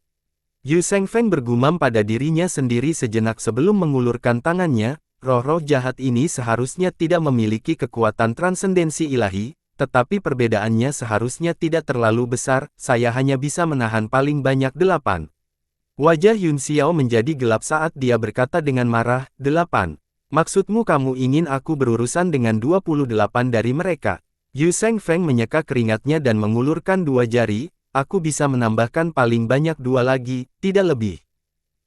A: Yu Shengfeng bergumam pada dirinya sendiri sejenak sebelum mengulurkan tangannya, roh-roh jahat ini seharusnya tidak memiliki kekuatan transendensi ilahi, tetapi perbedaannya seharusnya tidak terlalu besar, saya hanya bisa menahan paling banyak 8. Wajah Yun Xiao menjadi gelap saat dia berkata dengan marah, 8. Maksudmu kamu ingin aku berurusan dengan 28 dari mereka? Yu Shengfeng menyeka keringatnya dan mengulurkan 2 jari, aku bisa menambahkan paling banyak 2 lagi, tidak lebih.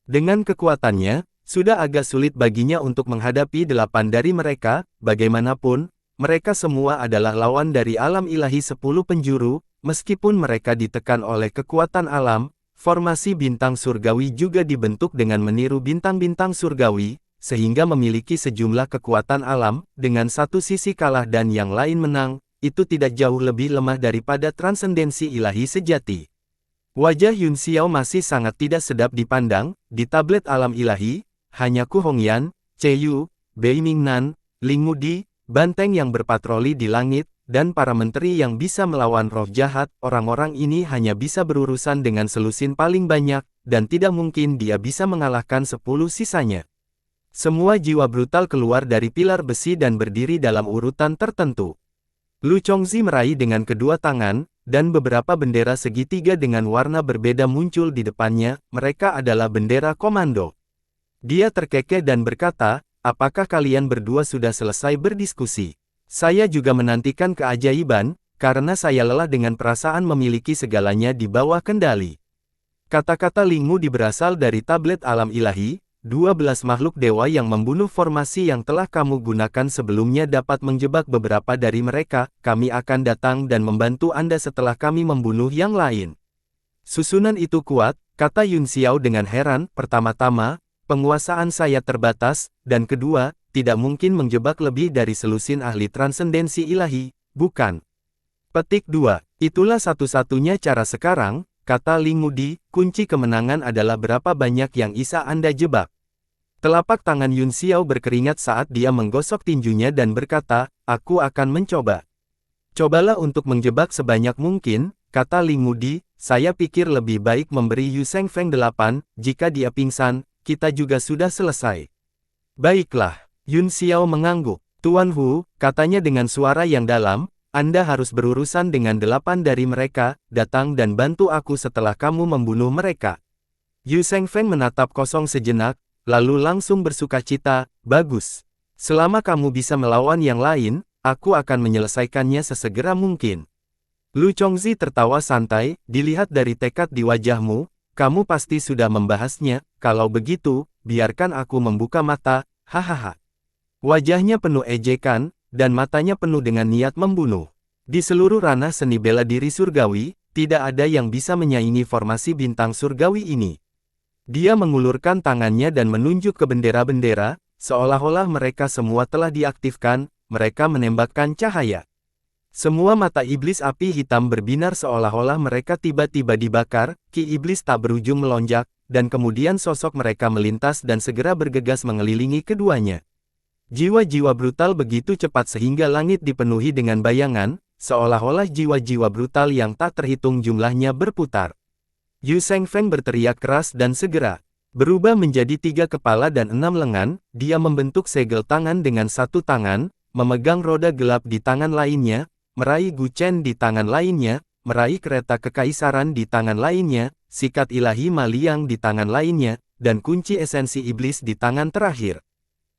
A: Dengan kekuatannya, sudah agak sulit baginya untuk menghadapi 8 dari mereka, bagaimanapun, mereka semua adalah lawan dari alam ilahi 10 penjuru, meskipun mereka ditekan oleh kekuatan alam, formasi bintang surgawi juga dibentuk dengan meniru bintang-bintang surgawi, sehingga memiliki sejumlah kekuatan alam, dengan satu sisi kalah dan yang lain menang, itu tidak jauh lebih lemah daripada transendensi ilahi sejati. Wajah Yun Xiao masih sangat tidak sedap dipandang, di tablet alam ilahi, hanya Ku Hongyan, Cheyu, Bei Mingnan, Ling Mudi, banteng yang berpatroli di langit, dan para menteri yang bisa melawan roh jahat, orang-orang ini hanya bisa berurusan dengan selusin paling banyak, dan tidak mungkin dia bisa mengalahkan 10 sisanya. Semua jiwa brutal keluar dari pilar besi dan berdiri dalam urutan tertentu. Lu Chongzi meraih dengan kedua tangan, dan beberapa bendera segitiga dengan warna berbeda muncul di depannya, mereka adalah bendera komando. Dia terkekeh dan berkata, apakah kalian berdua sudah selesai berdiskusi? Saya juga menantikan keajaiban, karena saya lelah dengan perasaan memiliki segalanya di bawah kendali. Kata-kata Ling Mudi berasal dari tablet alam ilahi, 12 makhluk dewa yang membunuh formasi yang telah kamu gunakan sebelumnya dapat menjebak beberapa dari mereka, kami akan datang dan membantu Anda setelah kami membunuh yang lain. Susunan itu kuat, kata Yun Xiao dengan heran, pertama-tama, penguasaan saya terbatas, dan kedua, tidak mungkin menjebak lebih dari selusin ahli transendensi ilahi, bukan? Petik 2. Itulah satu-satunya cara sekarang, kata Ling Mudi, kunci kemenangan adalah berapa banyak yang bisa Anda jebak. Telapak tangan Yun Xiao berkeringat saat dia menggosok tinjunya dan berkata, aku akan mencoba. Cobalah untuk menjebak sebanyak mungkin, kata Ling Mudi, saya pikir lebih baik memberi Yu Seng Feng 8, jika dia pingsan, kita juga sudah selesai. Baiklah, Yun Xiao mengangguk. Tuan Hu, katanya dengan suara yang dalam, Anda harus berurusan dengan 8 dari mereka, datang dan bantu aku setelah kamu membunuh mereka. Yu Seng Feng menatap kosong sejenak, lalu langsung bersukacita, bagus. Selama kamu bisa melawan yang lain, aku akan menyelesaikannya sesegera mungkin. Lu Chongzi tertawa santai, dilihat dari tekad di wajahmu, kamu pasti sudah membahasnya, kalau begitu, biarkan aku membuka mata, hahaha. Wajahnya penuh ejekan, dan matanya penuh dengan niat membunuh. Di seluruh ranah seni bela diri surgawi, tidak ada yang bisa menyaingi formasi bintang surgawi ini. Dia mengulurkan tangannya dan menunjuk ke bendera-bendera, seolah-olah mereka semua telah diaktifkan, mereka menembakkan cahaya. Semua mata iblis api hitam berbinar seolah-olah mereka tiba-tiba dibakar, ki iblis tak berujung melonjak, dan kemudian sosok mereka melintas dan segera bergegas mengelilingi keduanya. Jiwa-jiwa brutal begitu cepat sehingga langit dipenuhi dengan bayangan, seolah-olah jiwa-jiwa brutal yang tak terhitung jumlahnya berputar. Yu Seng Feng berteriak keras dan segera berubah menjadi 3 kepala dan 6 lengan, dia membentuk segel tangan dengan satu tangan, memegang roda gelap di tangan lainnya, meraih Gu Chen di tangan lainnya, meraih kereta kekaisaran di tangan lainnya, sikat ilahi Ma Liang di tangan lainnya, dan kunci esensi iblis di tangan terakhir.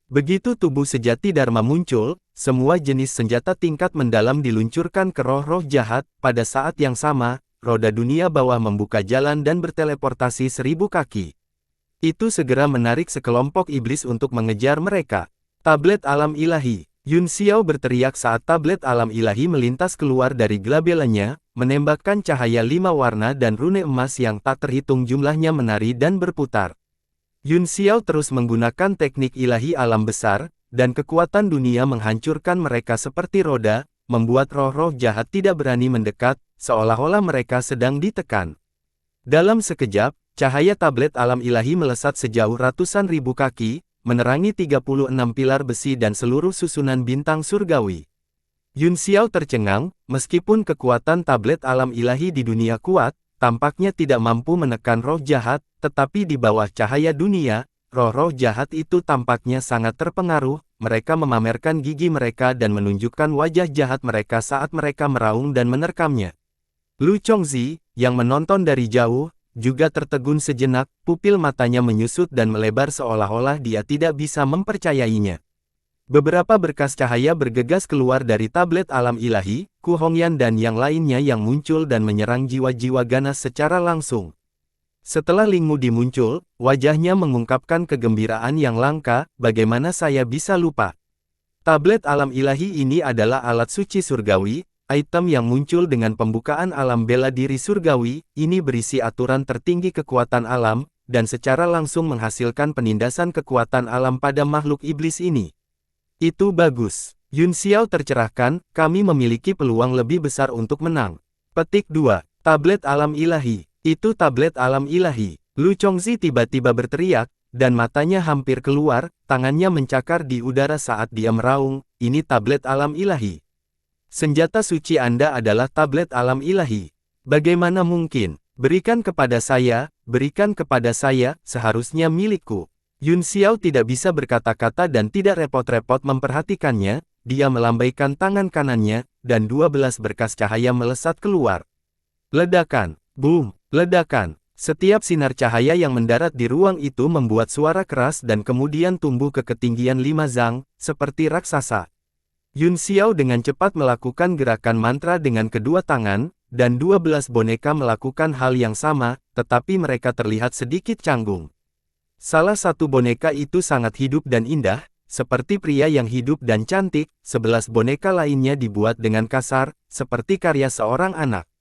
A: Begitu tubuh sejati Dharma muncul, semua jenis senjata tingkat mendalam diluncurkan ke roh-roh jahat, pada saat yang sama, roda dunia bawah membuka jalan dan berteleportasi 1000 kaki. Itu segera menarik sekelompok iblis untuk mengejar mereka. Tablet alam ilahi. Yun Xiao berteriak saat tablet alam ilahi melintas keluar dari glabelanya, menembakkan cahaya 5 warna dan rune emas yang tak terhitung jumlahnya menari dan berputar. Yun Xiao terus menggunakan teknik ilahi alam besar, dan kekuatan dunia menghancurkan mereka seperti roda, membuat roh-roh jahat tidak berani mendekat, seolah-olah mereka sedang ditekan. Dalam sekejap, cahaya tablet alam ilahi melesat sejauh ratusan ribu kaki, menerangi 36 pilar besi dan seluruh susunan bintang surgawi. Yun Xiao tercengang, meskipun kekuatan tablet alam ilahi di dunia kuat, tampaknya tidak mampu menekan roh jahat, tetapi di bawah cahaya dunia, roh-roh jahat itu tampaknya sangat terpengaruh, mereka memamerkan gigi mereka dan menunjukkan wajah jahat mereka saat mereka meraung dan menerkamnya. Lu Chongzi, yang menonton dari jauh, juga tertegun sejenak, pupil matanya menyusut dan melebar seolah-olah dia tidak bisa mempercayainya. Beberapa berkas cahaya bergegas keluar dari tablet alam ilahi, Ku Hongyan dan yang lainnya yang muncul dan menyerang jiwa-jiwa ganas secara langsung. Setelah Ling Mudi muncul, wajahnya mengungkapkan kegembiraan yang langka, bagaimana saya bisa lupa. Tablet alam ilahi ini adalah alat suci surgawi, item yang muncul dengan pembukaan alam bela diri surgawi, ini berisi aturan tertinggi kekuatan alam, dan secara langsung menghasilkan penindasan kekuatan alam pada makhluk iblis ini. Itu bagus. Yun Xiao tercerahkan, kami memiliki peluang lebih besar untuk menang. Petik 2. Tablet alam ilahi. Itu tablet alam ilahi. Lu Chongzi tiba-tiba berteriak, dan matanya hampir keluar, tangannya mencakar di udara saat dia meraung, ini tablet alam ilahi. Senjata suci Anda adalah tablet alam ilahi. Bagaimana mungkin? Berikan kepada saya, seharusnya milikku. Yun Xiao tidak bisa berkata-kata dan tidak repot-repot memperhatikannya, dia melambaikan tangan kanannya, dan 12 berkas cahaya melesat keluar. Ledakan, boom, ledakan. Setiap sinar cahaya yang mendarat di ruang itu membuat suara keras dan kemudian tumbuh ke ketinggian 5 zang, seperti raksasa. Yun Xiao dengan cepat melakukan gerakan mantra dengan kedua tangan, dan 12 boneka melakukan hal yang sama, tetapi mereka terlihat sedikit canggung. Salah satu boneka itu sangat hidup dan indah, seperti pria yang hidup dan cantik, 11 boneka lainnya dibuat dengan kasar, seperti karya seorang anak.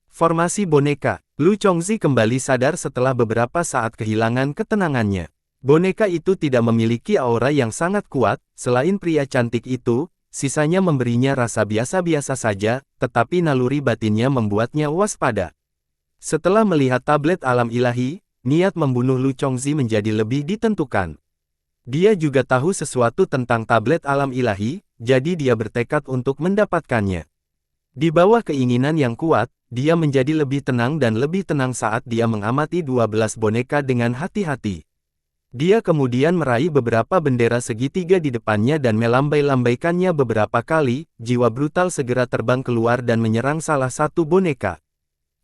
A: Formasi boneka. Lu Chongzi kembali sadar setelah beberapa saat kehilangan ketenangannya. Boneka itu tidak memiliki aura yang sangat kuat, selain pria cantik itu, sisanya memberinya rasa biasa-biasa saja, tetapi naluri batinnya membuatnya waspada. Setelah melihat tablet alam ilahi, niat membunuh Lu Chongzi menjadi lebih ditentukan. Dia juga tahu sesuatu tentang tablet alam ilahi, jadi dia bertekad untuk mendapatkannya. Di bawah keinginan yang kuat, dia menjadi lebih tenang dan lebih tenang saat dia mengamati 12 boneka dengan hati-hati. Dia kemudian meraih beberapa bendera segitiga di depannya dan melambai-lambaikannya beberapa kali. Jiwa brutal segera terbang keluar dan menyerang salah satu boneka.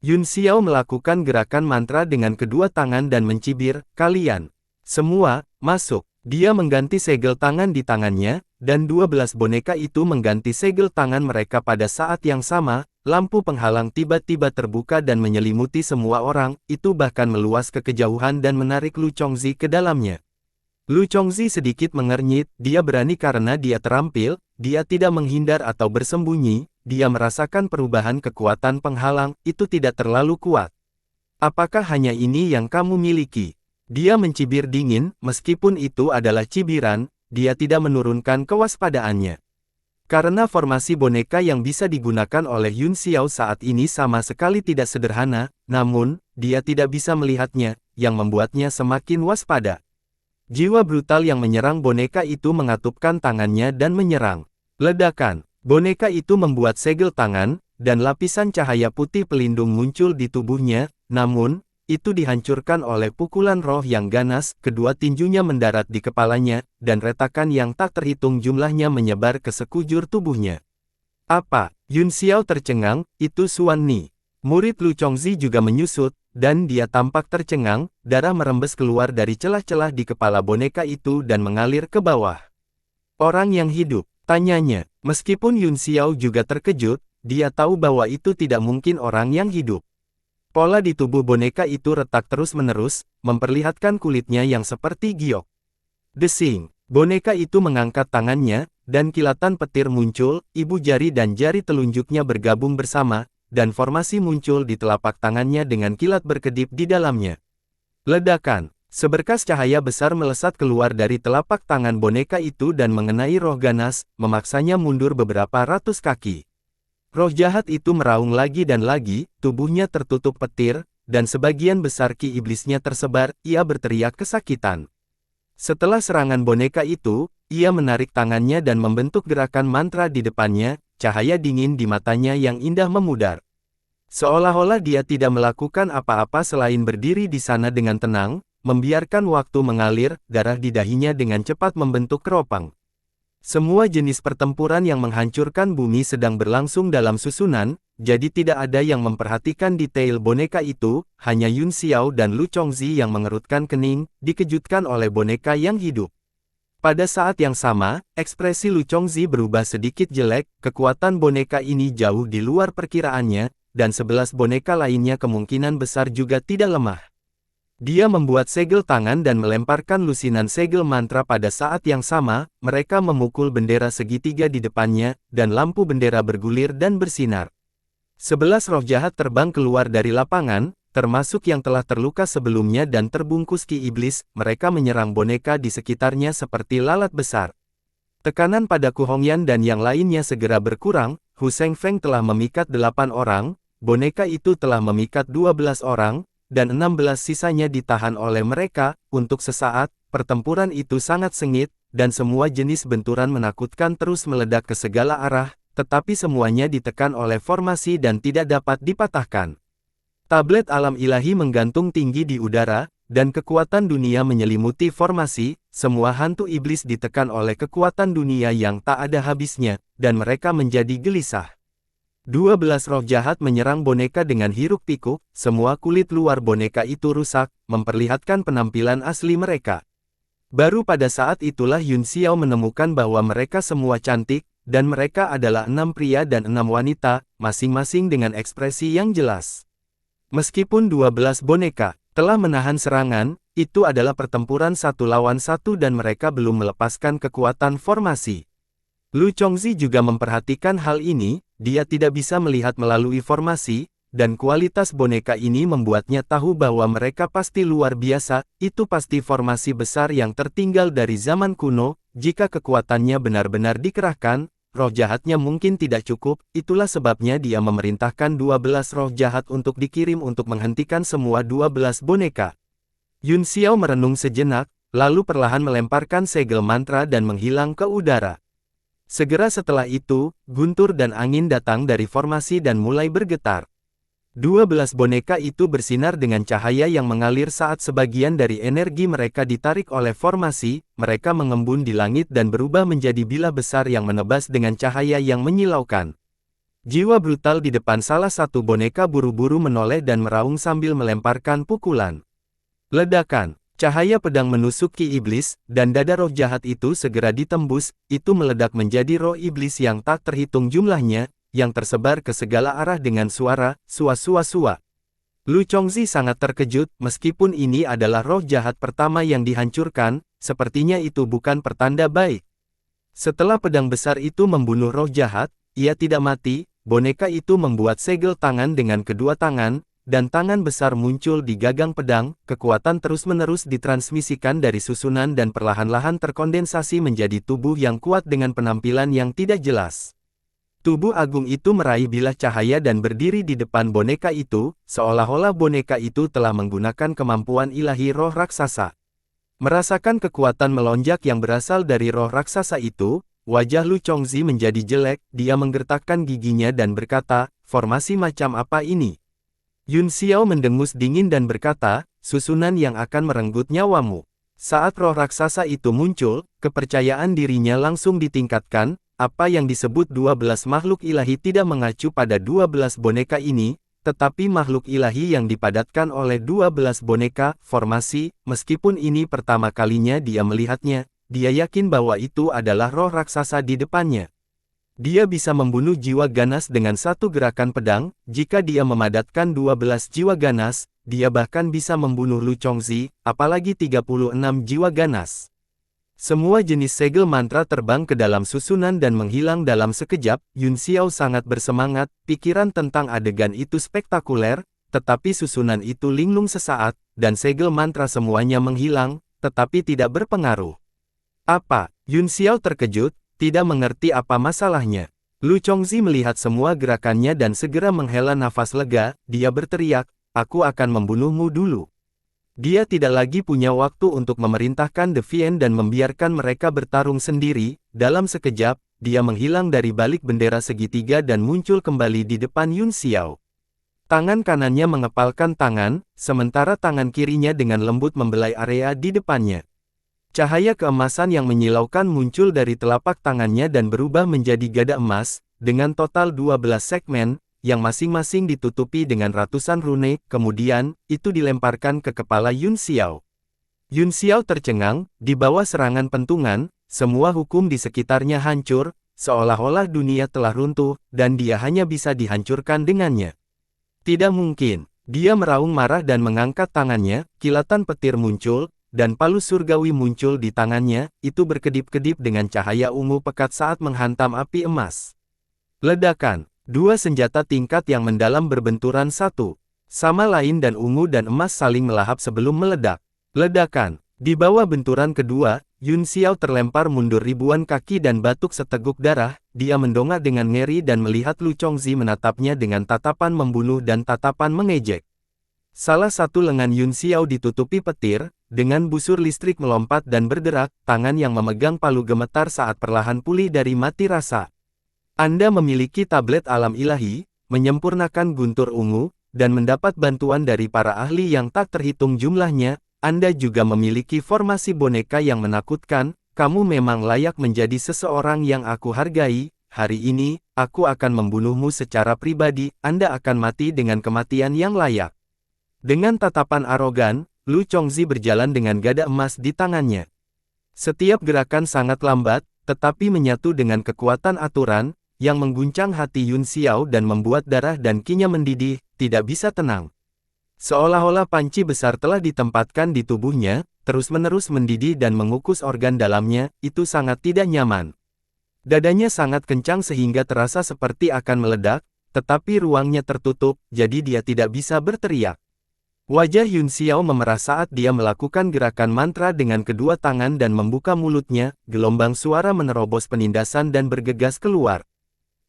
A: Yun Xiao melakukan gerakan mantra dengan kedua tangan dan mencibir, "Kalian semua, masuk." Dia mengganti segel tangan di tangannya, dan 12 boneka itu mengganti segel tangan mereka pada saat yang sama. Lampu penghalang tiba-tiba terbuka dan menyelimuti semua orang, itu bahkan meluas ke kejauhan dan menarik Lu Chongzi ke dalamnya. Lu Chongzi sedikit mengernyit, dia berani karena dia terampil, dia tidak menghindar atau bersembunyi, dia merasakan perubahan kekuatan penghalang, itu tidak terlalu kuat. Apakah hanya ini yang kamu miliki? Dia mencibir dingin, meskipun itu adalah cibiran, dia tidak menurunkan kewaspadaannya. Karena formasi boneka yang bisa digunakan oleh Yun Xiao saat ini sama sekali tidak sederhana, namun, dia tidak bisa melihatnya, yang membuatnya semakin waspada. Jiwa brutal yang menyerang boneka itu mengatupkan tangannya dan menyerang. Ledakan. Boneka itu membuat segel tangan, dan lapisan cahaya putih pelindung muncul di tubuhnya, namun, itu dihancurkan oleh pukulan roh yang ganas, kedua tinjunya mendarat di kepalanya, dan retakan yang tak terhitung jumlahnya menyebar ke sekujur tubuhnya. Apa? Yun Xiao tercengang, itu Xuan Ni. Murid Lu Chongzi juga menyusut, dan dia tampak tercengang, darah merembes keluar dari celah-celah di kepala boneka itu dan mengalir ke bawah. Orang yang hidup, tanyanya. Meskipun Yun Xiao juga terkejut, dia tahu bahwa itu tidak mungkin orang yang hidup. Pola di tubuh boneka itu retak terus-menerus, memperlihatkan kulitnya yang seperti giok. Desing, boneka itu mengangkat tangannya, dan kilatan petir muncul, ibu jari dan jari telunjuknya bergabung bersama, dan formasi muncul di telapak tangannya dengan kilat berkedip di dalamnya. Ledakan, seberkas cahaya besar melesat keluar dari telapak tangan boneka itu dan mengenai roh ganas, memaksanya mundur beberapa ratus kaki. Roh jahat itu meraung lagi dan lagi, tubuhnya tertutup petir, dan sebagian besar ki iblisnya tersebar, ia berteriak kesakitan. Setelah serangan boneka itu, ia menarik tangannya dan membentuk gerakan mantra di depannya, cahaya dingin di matanya yang indah memudar. Seolah-olah dia tidak melakukan apa-apa selain berdiri di sana dengan tenang, membiarkan waktu mengalir, darah di dahinya dengan cepat membentuk keropang. Semua jenis pertempuran yang menghancurkan bumi sedang berlangsung dalam susunan, jadi tidak ada yang memperhatikan detail boneka itu, hanya Yun Xiao dan Lu Chongzi yang mengerutkan kening, dikejutkan oleh boneka yang hidup. Pada saat yang sama, ekspresi Lu Chongzi berubah sedikit jelek, kekuatan boneka ini jauh di luar perkiraannya, dan 11 boneka lainnya kemungkinan besar juga tidak lemah. Dia membuat segel tangan dan melemparkan lusinan segel mantra pada saat yang sama, mereka memukul bendera segitiga di depannya, dan lampu bendera bergulir dan bersinar. 11 roh jahat terbang keluar dari lapangan, termasuk yang telah terluka sebelumnya dan terbungkus ki iblis, mereka menyerang boneka di sekitarnya seperti lalat besar. Tekanan pada Ku Hongyan dan yang lainnya segera berkurang, Hu Shengfeng telah memikat 8 orang, boneka itu telah memikat 12 orang, dan 16 sisanya ditahan oleh mereka. Untuk sesaat, pertempuran itu sangat sengit, dan semua jenis benturan menakutkan terus meledak ke segala arah, tetapi semuanya ditekan oleh formasi dan tidak dapat dipatahkan. Tablet alam ilahi menggantung tinggi di udara, dan kekuatan dunia menyelimuti formasi, semua hantu iblis ditekan oleh kekuatan dunia yang tak ada habisnya, dan mereka menjadi gelisah. 12 roh jahat menyerang boneka dengan hiruk-pikuk, semua kulit luar boneka itu rusak, memperlihatkan penampilan asli mereka. Baru pada saat itulah Yun Xiao menemukan bahwa mereka semua cantik, dan mereka adalah 6 pria dan 6 wanita, masing-masing dengan ekspresi yang jelas. Meskipun 12 boneka telah menahan serangan, itu adalah pertempuran 1 lawan 1 dan mereka belum melepaskan kekuatan formasi. Lu Chongzi juga memperhatikan hal ini, dia tidak bisa melihat melalui formasi, dan kualitas boneka ini membuatnya tahu bahwa mereka pasti luar biasa, itu pasti formasi besar yang tertinggal dari zaman kuno, jika kekuatannya benar-benar dikerahkan, roh jahatnya mungkin tidak cukup, itulah sebabnya dia memerintahkan 12 roh jahat untuk dikirim untuk menghentikan semua 12 boneka. Yun Xiao merenung sejenak, lalu perlahan melemparkan segel mantra dan menghilang ke udara. Segera setelah itu, guntur dan angin datang dari formasi dan mulai bergetar. 12 boneka itu bersinar dengan cahaya yang mengalir saat sebagian dari energi mereka ditarik oleh formasi, mereka mengembun di langit dan berubah menjadi bilah besar yang menebas dengan cahaya yang menyilaukan. Jiwa brutal di depan salah satu boneka buru-buru menoleh dan meraung sambil melemparkan pukulan. Ledakan, cahaya pedang menusuk ki iblis, dan dada roh jahat itu segera ditembus, itu meledak menjadi roh iblis yang tak terhitung jumlahnya, yang tersebar ke segala arah dengan suara, sua-sua-sua. Lu Chongzi sangat terkejut, meskipun ini adalah roh jahat pertama yang dihancurkan, sepertinya itu bukan pertanda baik. Setelah pedang besar itu membunuh roh jahat, ia tidak mati, boneka itu membuat segel tangan dengan kedua tangan, dan tangan besar muncul di gagang pedang, kekuatan terus-menerus ditransmisikan dari susunan dan perlahan-lahan terkondensasi menjadi tubuh yang kuat dengan penampilan yang tidak jelas. Tubuh agung itu meraih bilah cahaya dan berdiri di depan boneka itu, seolah-olah boneka itu telah menggunakan kemampuan ilahi roh raksasa. Merasakan kekuatan melonjak yang berasal dari roh raksasa itu, wajah Lu Chongzi menjadi jelek, dia menggertakkan giginya dan berkata, formasi macam apa ini? Yun Xiao mendengus dingin dan berkata, susunan yang akan merenggut nyawamu. Saat roh raksasa itu muncul, kepercayaan dirinya langsung ditingkatkan. Apa yang disebut 12 makhluk ilahi tidak mengacu pada 12 boneka ini, tetapi makhluk ilahi yang dipadatkan oleh 12 boneka, formasi, meskipun ini pertama kalinya dia melihatnya, dia yakin bahwa itu adalah roh raksasa di depannya. Dia bisa membunuh jiwa ganas dengan satu gerakan pedang, jika dia memadatkan 12 jiwa ganas, dia bahkan bisa membunuh Lu Chongzi, apalagi 36 jiwa ganas. Semua jenis segel mantra terbang ke dalam susunan dan menghilang dalam sekejap. Yun Xiao sangat bersemangat, pikiran tentang adegan itu spektakuler, tetapi susunan itu linglung sesaat, dan segel mantra semuanya menghilang, tetapi tidak berpengaruh. Apa? Yun Xiao terkejut, tidak mengerti apa masalahnya. Lu Chongzi melihat semua gerakannya dan segera menghela nafas lega, dia berteriak, aku akan membunuhmu dulu. Dia tidak lagi punya waktu untuk memerintahkan Deviant dan membiarkan mereka bertarung sendiri. Dalam sekejap, dia menghilang dari balik bendera segitiga dan muncul kembali di depan Yun Xiao. Tangan kanannya mengepalkan tangan, sementara tangan kirinya dengan lembut membelai area di depannya. Cahaya keemasan yang menyilaukan muncul dari telapak tangannya dan berubah menjadi gada emas, dengan total 12 segmen, yang masing-masing ditutupi dengan ratusan rune, kemudian, itu dilemparkan ke kepala Yun Xiao. Yun Xiao tercengang, di bawah serangan pentungan, semua hukum di sekitarnya hancur, seolah-olah dunia telah runtuh, dan dia hanya bisa dihancurkan dengannya. Tidak mungkin, dia meraung marah dan mengangkat tangannya, kilatan petir muncul, dan palu surgawi muncul di tangannya, itu berkedip-kedip dengan cahaya ungu pekat saat menghantam api emas. Ledakan. Dua senjata tingkat yang mendalam berbenturan satu sama lain dan ungu dan emas saling melahap sebelum meledak. Ledakan. Di bawah benturan kedua, Yun Xiao terlempar mundur ribuan kaki dan batuk seteguk darah, dia mendongak dengan ngeri dan melihat Lu Chongzi menatapnya dengan tatapan membunuh dan tatapan mengejek. Salah satu lengan Yun Xiao ditutupi petir, dengan busur listrik melompat dan berderak, tangan yang memegang palu gemetar saat perlahan pulih dari mati rasa. Anda memiliki tablet alam ilahi, menyempurnakan guntur ungu, dan mendapat bantuan dari para ahli yang tak terhitung jumlahnya. Anda juga memiliki formasi boneka yang menakutkan. Kamu memang layak menjadi seseorang yang aku hargai. Hari ini, aku akan membunuhmu secara pribadi. Anda akan mati dengan kematian yang layak. Dengan tatapan arogan, Lu Chongzi berjalan dengan gada emas di tangannya. Setiap gerakan sangat lambat, tetapi menyatu dengan kekuatan aturan, yang mengguncang hati Yun Xiao dan membuat darah dan kinya mendidih, tidak bisa tenang. Seolah-olah panci besar telah ditempatkan di tubuhnya, terus-menerus mendidih dan mengukus organ dalamnya, itu sangat tidak nyaman. Dadanya sangat kencang sehingga terasa seperti akan meledak, tetapi ruangnya tertutup, jadi dia tidak bisa berteriak. Wajah Yun Xiao memerah saat dia melakukan gerakan mantra dengan kedua tangan dan membuka mulutnya, gelombang suara menerobos penindasan dan bergegas keluar.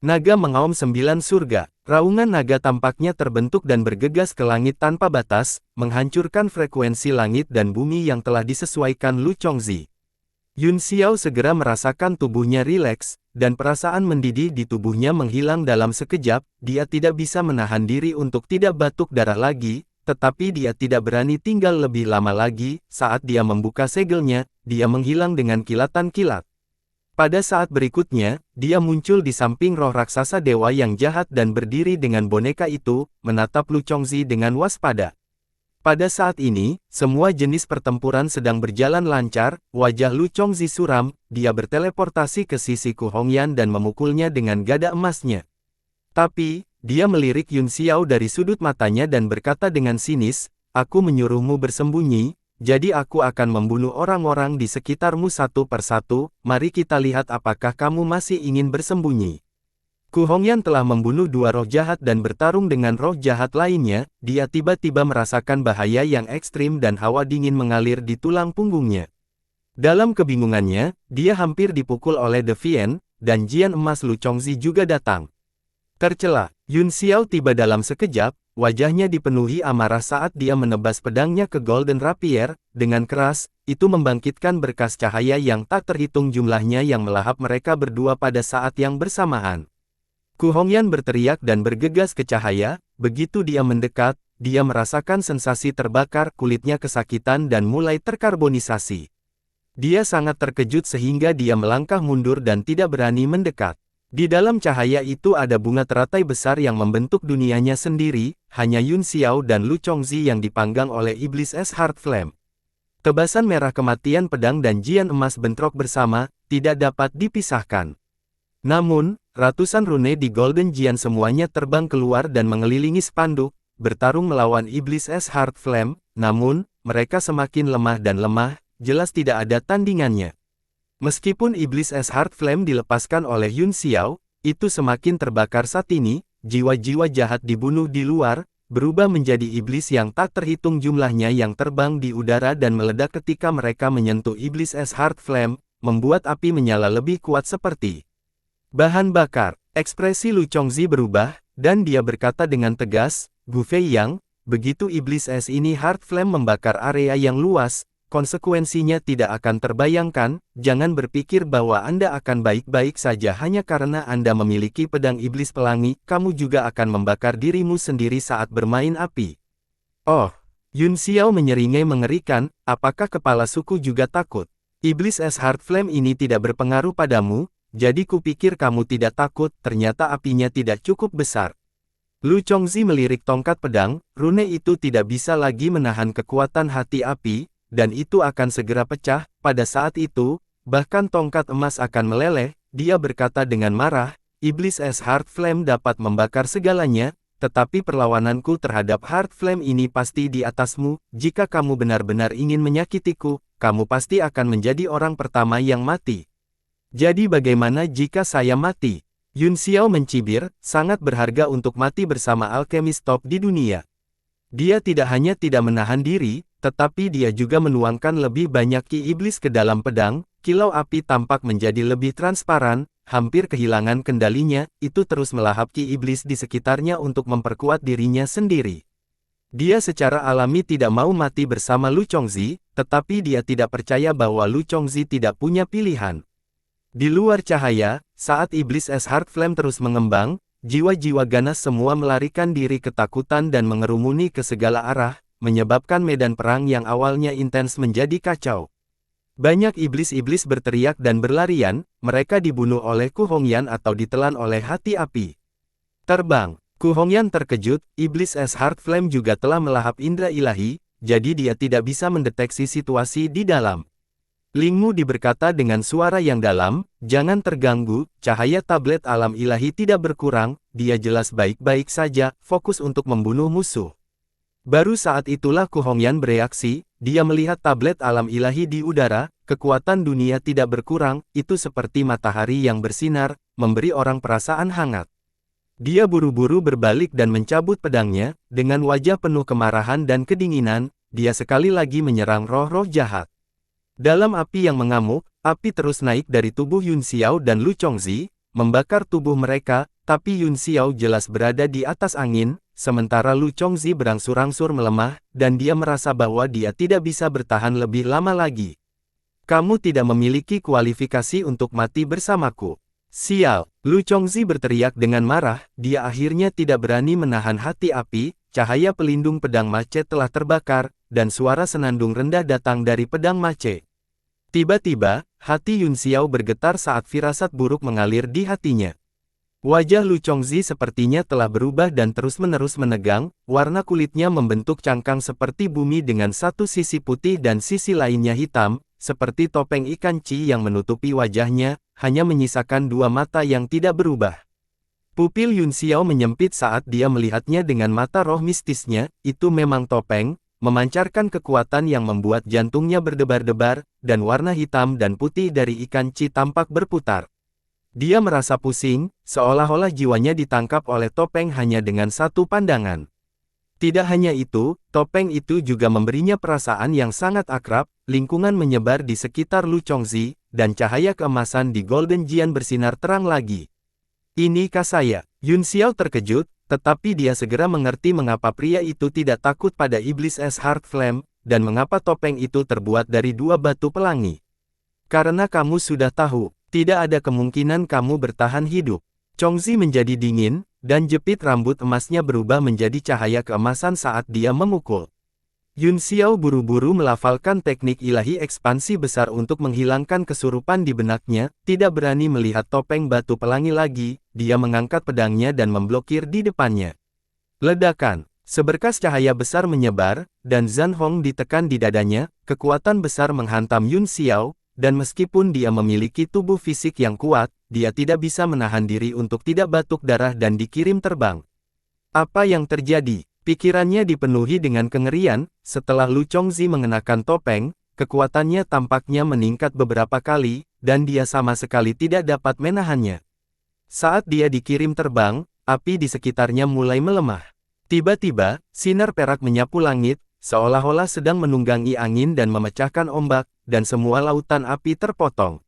A: Naga mengaum 9 surga. Raungan naga tampaknya terbentuk dan bergegas ke langit tanpa batas, menghancurkan frekuensi langit dan bumi yang telah disesuaikan Lu Chongzi. Yun Xiao segera merasakan tubuhnya rileks, dan perasaan mendidih di tubuhnya menghilang dalam sekejap. Dia tidak bisa menahan diri untuk tidak batuk darah lagi, tetapi dia tidak berani tinggal lebih lama lagi. Saat dia membuka segelnya, dia menghilang dengan kilatan-kilat. Pada saat berikutnya, dia muncul di samping roh raksasa dewa yang jahat dan berdiri dengan boneka itu, menatap Lu Chongzi dengan waspada. Pada saat ini, semua jenis pertempuran sedang berjalan lancar. Wajah Lu Chongzi suram, dia berteleportasi ke sisi Ku Hongyan dan memukulnya dengan gada emasnya. Tapi, dia melirik Yun Xiao dari sudut matanya dan berkata dengan sinis, "Aku menyuruhmu bersembunyi, jadi aku akan membunuh orang-orang di sekitarmu satu persatu. Mari kita lihat apakah kamu masih ingin bersembunyi." Ku Hongyan telah membunuh 2 roh jahat dan bertarung dengan roh jahat lainnya. Dia tiba-tiba merasakan bahaya yang ekstrim dan hawa dingin mengalir di tulang punggungnya. Dalam kebingungannya, dia hampir dipukul oleh Deviant, dan Jian emas Lu Chongzi juga datang. Tercela, Yun Xiao tiba dalam sekejap. Wajahnya dipenuhi amarah saat dia menebas pedangnya ke Golden Rapier. Dengan keras, itu membangkitkan berkas cahaya yang tak terhitung jumlahnya yang melahap mereka berdua pada saat yang bersamaan. Ku Hongyan berteriak dan bergegas ke cahaya. Begitu dia mendekat, dia merasakan sensasi terbakar, kulitnya kesakitan dan mulai terkarbonisasi. Dia sangat terkejut sehingga dia melangkah mundur dan tidak berani mendekat. Di dalam cahaya itu ada bunga teratai besar yang membentuk dunianya sendiri. Hanya Yun Xiao dan Lu Chongzi yang dipanggang oleh iblis es Heart Flame. Tebasan merah kematian pedang dan Jian emas bentrok bersama, tidak dapat dipisahkan. Namun, ratusan rune di Golden Jian semuanya terbang keluar dan mengelilingi spanduk, bertarung melawan iblis es Heart Flame. Namun, mereka semakin lemah dan lemah, jelas tidak ada tandingannya. Meskipun iblis es Heart Flame dilepaskan oleh Yun Xiao, itu semakin terbakar saat ini. Jiwa-jiwa jahat dibunuh di luar, berubah menjadi iblis yang tak terhitung jumlahnya yang terbang di udara dan meledak ketika mereka menyentuh iblis es Heart Flame, membuat api menyala lebih kuat seperti bahan bakar. Ekspresi Lu Chongzi berubah, dan dia berkata dengan tegas, "Gu Fei Yang, begitu iblis es ini Heart Flame membakar area yang luas, konsekuensinya tidak akan terbayangkan. Jangan berpikir bahwa Anda akan baik-baik saja hanya karena Anda memiliki pedang iblis pelangi. Kamu juga akan membakar dirimu sendiri saat bermain api." Oh, Yun Xiao menyeringai mengerikan. Apakah kepala suku juga takut? Iblis es Heart Flame ini tidak berpengaruh padamu, jadi kupikir kamu tidak takut. Ternyata apinya tidak cukup besar. Lu Chongzi melirik tongkat pedang. Rune itu tidak bisa lagi menahan kekuatan hati api, dan itu akan segera pecah. Pada saat itu, bahkan tongkat emas akan meleleh. Dia berkata dengan marah, "Iblis es Heart Flame dapat membakar segalanya, tetapi perlawananku terhadap Heart Flame ini pasti di atasmu. Jika kamu benar-benar ingin menyakitiku, kamu pasti akan menjadi orang pertama yang mati. Jadi bagaimana jika saya mati?" Yun Xiao mencibir, sangat berharga untuk mati bersama alkemis top di dunia. Dia tidak hanya tidak menahan diri, tetapi dia juga menuangkan lebih banyak ki iblis ke dalam pedang. Kilau api tampak menjadi lebih transparan, hampir kehilangan kendalinya. Itu terus melahap ki iblis di sekitarnya untuk memperkuat dirinya sendiri. Dia secara alami tidak mau mati bersama Lu Chongzi, tetapi dia tidak percaya bahwa Lu Chongzi tidak punya pilihan. Di luar cahaya, saat iblis es Heart Flame terus mengembang, jiwa-jiwa ganas semua melarikan diri ketakutan dan mengerumuni ke segala arah, menyebabkan medan perang yang awalnya intens menjadi kacau. Banyak iblis-iblis berteriak dan berlarian. Mereka dibunuh oleh Ku Hongyan atau ditelan oleh hati api. Terbang. Ku Hongyan terkejut, iblis es Heart Flame juga telah melahap indera ilahi, jadi dia tidak bisa mendeteksi situasi di dalam. Ling Mu berkata dengan suara yang dalam, "Jangan terganggu, cahaya tablet alam ilahi tidak berkurang, dia jelas baik-baik saja, fokus untuk membunuh musuh." Baru saat itulah Ku Hongyan bereaksi. Dia melihat tablet alam ilahi di udara. Kekuatan dunia tidak berkurang, itu seperti matahari yang bersinar, memberi orang perasaan hangat. Dia buru-buru berbalik dan mencabut pedangnya. Dengan wajah penuh kemarahan dan kedinginan, dia sekali lagi menyerang roh-roh jahat. Dalam api yang mengamuk, api terus naik dari tubuh Yun Xiao dan Lu Chongzi, membakar tubuh mereka. tapi Yun Xiao jelas berada di atas angin, sementara Lu Chongzi berangsur-angsur melemah, dan dia merasa bahwa dia tidak bisa bertahan lebih lama lagi. Kamu tidak memiliki kualifikasi untuk mati bersamaku. Sial, Lu Chongzi berteriak dengan marah, dia akhirnya tidak berani menahan hati api, cahaya pelindung pedang Mace telah terbakar, dan suara senandung rendah datang dari pedang Mace. Tiba-tiba, hati Yun Xiao bergetar saat firasat buruk mengalir di hatinya. Wajah Lu Chongzi sepertinya telah berubah dan terus-menerus menegang, warna kulitnya membentuk cangkang seperti bumi dengan satu sisi putih dan sisi lainnya hitam, seperti topeng ikan Chi yang menutupi wajahnya, hanya menyisakan dua mata yang tidak berubah. Pupil Yun Xiao menyempit saat dia melihatnya dengan mata roh mistisnya, itu memang topeng, memancarkan kekuatan yang membuat jantungnya berdebar-debar, dan warna hitam dan putih dari ikan Chi tampak berputar. Dia merasa pusing, seolah-olah jiwanya ditangkap oleh topeng hanya dengan satu pandangan. Tidak hanya itu, topeng itu juga memberinya perasaan yang sangat akrab, lingkungan menyebar di sekitar Lu Chongzi, dan cahaya keemasan di Golden Jian bersinar terang lagi. Ini saya. Yun Xiao terkejut, tetapi dia segera mengerti mengapa pria itu tidak takut pada iblis es Heart Flame, dan mengapa topeng itu terbuat dari dua batu pelangi. Karena kamu sudah tahu, tidak ada kemungkinan kamu bertahan hidup. Chongzi menjadi dingin, dan jepit rambut emasnya berubah menjadi cahaya keemasan saat dia memukul. Yun Xiao buru-buru melafalkan teknik ilahi ekspansi besar untuk menghilangkan kesurupan di benaknya, tidak berani melihat topeng batu pelangi lagi, dia mengangkat pedangnya dan memblokir di depannya. Ledakan, seberkas cahaya besar menyebar, dan Zhan Hong ditekan di dadanya, kekuatan besar menghantam Yun Xiao, dan meskipun dia memiliki tubuh fisik yang kuat, dia tidak bisa menahan diri untuk tidak batuk darah dan dikirim terbang. Apa yang terjadi? Pikirannya dipenuhi dengan kengerian, setelah Lu Chongzi mengenakan topeng, kekuatannya tampaknya meningkat beberapa kali, dan dia sama sekali tidak dapat menahannya. Saat dia dikirim terbang, api di sekitarnya mulai melemah. Tiba-tiba, sinar perak menyapu langit, seolah-olah sedang menunggangi angin dan memecahkan ombak, dan semua lautan api terpotong.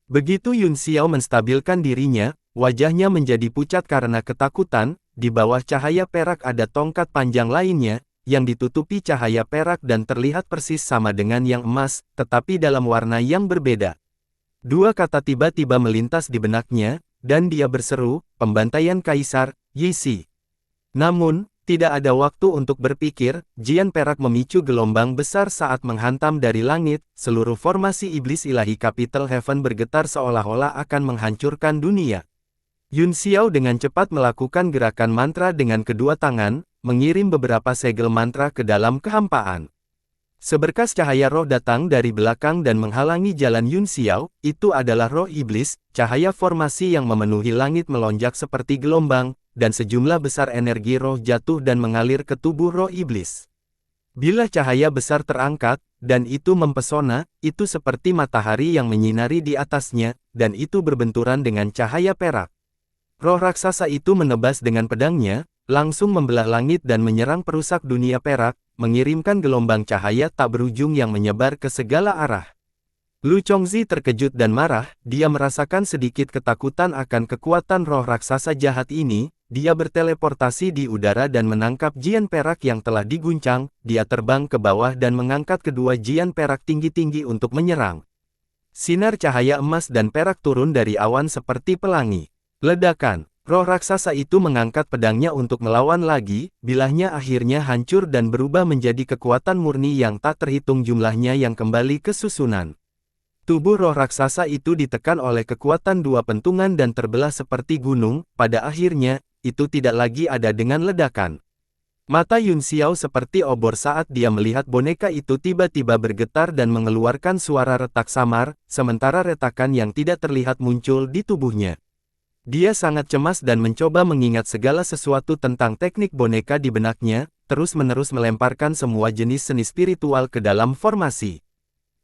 A: Begitu Yun Xiao menstabilkan dirinya, wajahnya menjadi pucat karena ketakutan, di bawah cahaya perak ada tongkat panjang lainnya, yang ditutupi cahaya perak dan terlihat persis sama dengan yang emas, tetapi dalam warna yang berbeda. Dua kata tiba-tiba melintas di benaknya, dan dia berseru, pembantaian Kaisar, Yi Si. Namun, tidak ada waktu untuk berpikir, Jian perak memicu gelombang besar saat menghantam dari langit, seluruh formasi iblis ilahi Capital Heaven bergetar seolah-olah akan menghancurkan dunia. Yun Xiao dengan cepat melakukan gerakan mantra dengan kedua tangan, mengirim beberapa segel mantra ke dalam kehampaan. Seberkas cahaya roh datang dari belakang dan menghalangi jalan Yun Xiao, itu adalah roh iblis, cahaya formasi yang memenuhi langit melonjak seperti gelombang, dan sejumlah besar energi roh jatuh dan mengalir ke tubuh roh iblis. Bila cahaya besar terangkat, dan itu mempesona, itu seperti matahari yang menyinari di atasnya, dan itu berbenturan dengan cahaya perak. Roh raksasa itu menebas dengan pedangnya, langsung membelah langit dan menyerang perusak dunia perak, mengirimkan gelombang cahaya tak berujung yang menyebar ke segala arah. Lu Chongzi terkejut dan marah, dia merasakan sedikit ketakutan akan kekuatan roh raksasa jahat ini, dia berteleportasi di udara dan menangkap Jian perak yang telah diguncang, dia terbang ke bawah dan mengangkat kedua Jian perak tinggi-tinggi untuk menyerang. Sinar cahaya emas dan perak turun dari awan seperti pelangi. Ledakan, roh raksasa itu mengangkat pedangnya untuk melawan lagi, bilahnya akhirnya hancur dan berubah menjadi kekuatan murni yang tak terhitung jumlahnya yang kembali ke susunan. Tubuh roh raksasa itu ditekan oleh kekuatan dua pentungan dan terbelah seperti gunung, pada akhirnya, itu tidak lagi ada dengan ledakan. Mata Yun Xiao seperti obor saat dia melihat boneka itu tiba-tiba bergetar dan mengeluarkan suara retak samar, sementara retakan yang tidak terlihat muncul di tubuhnya. Dia sangat cemas dan mencoba mengingat segala sesuatu tentang teknik boneka di benaknya, terus-menerus melemparkan semua jenis seni spiritual ke dalam formasi.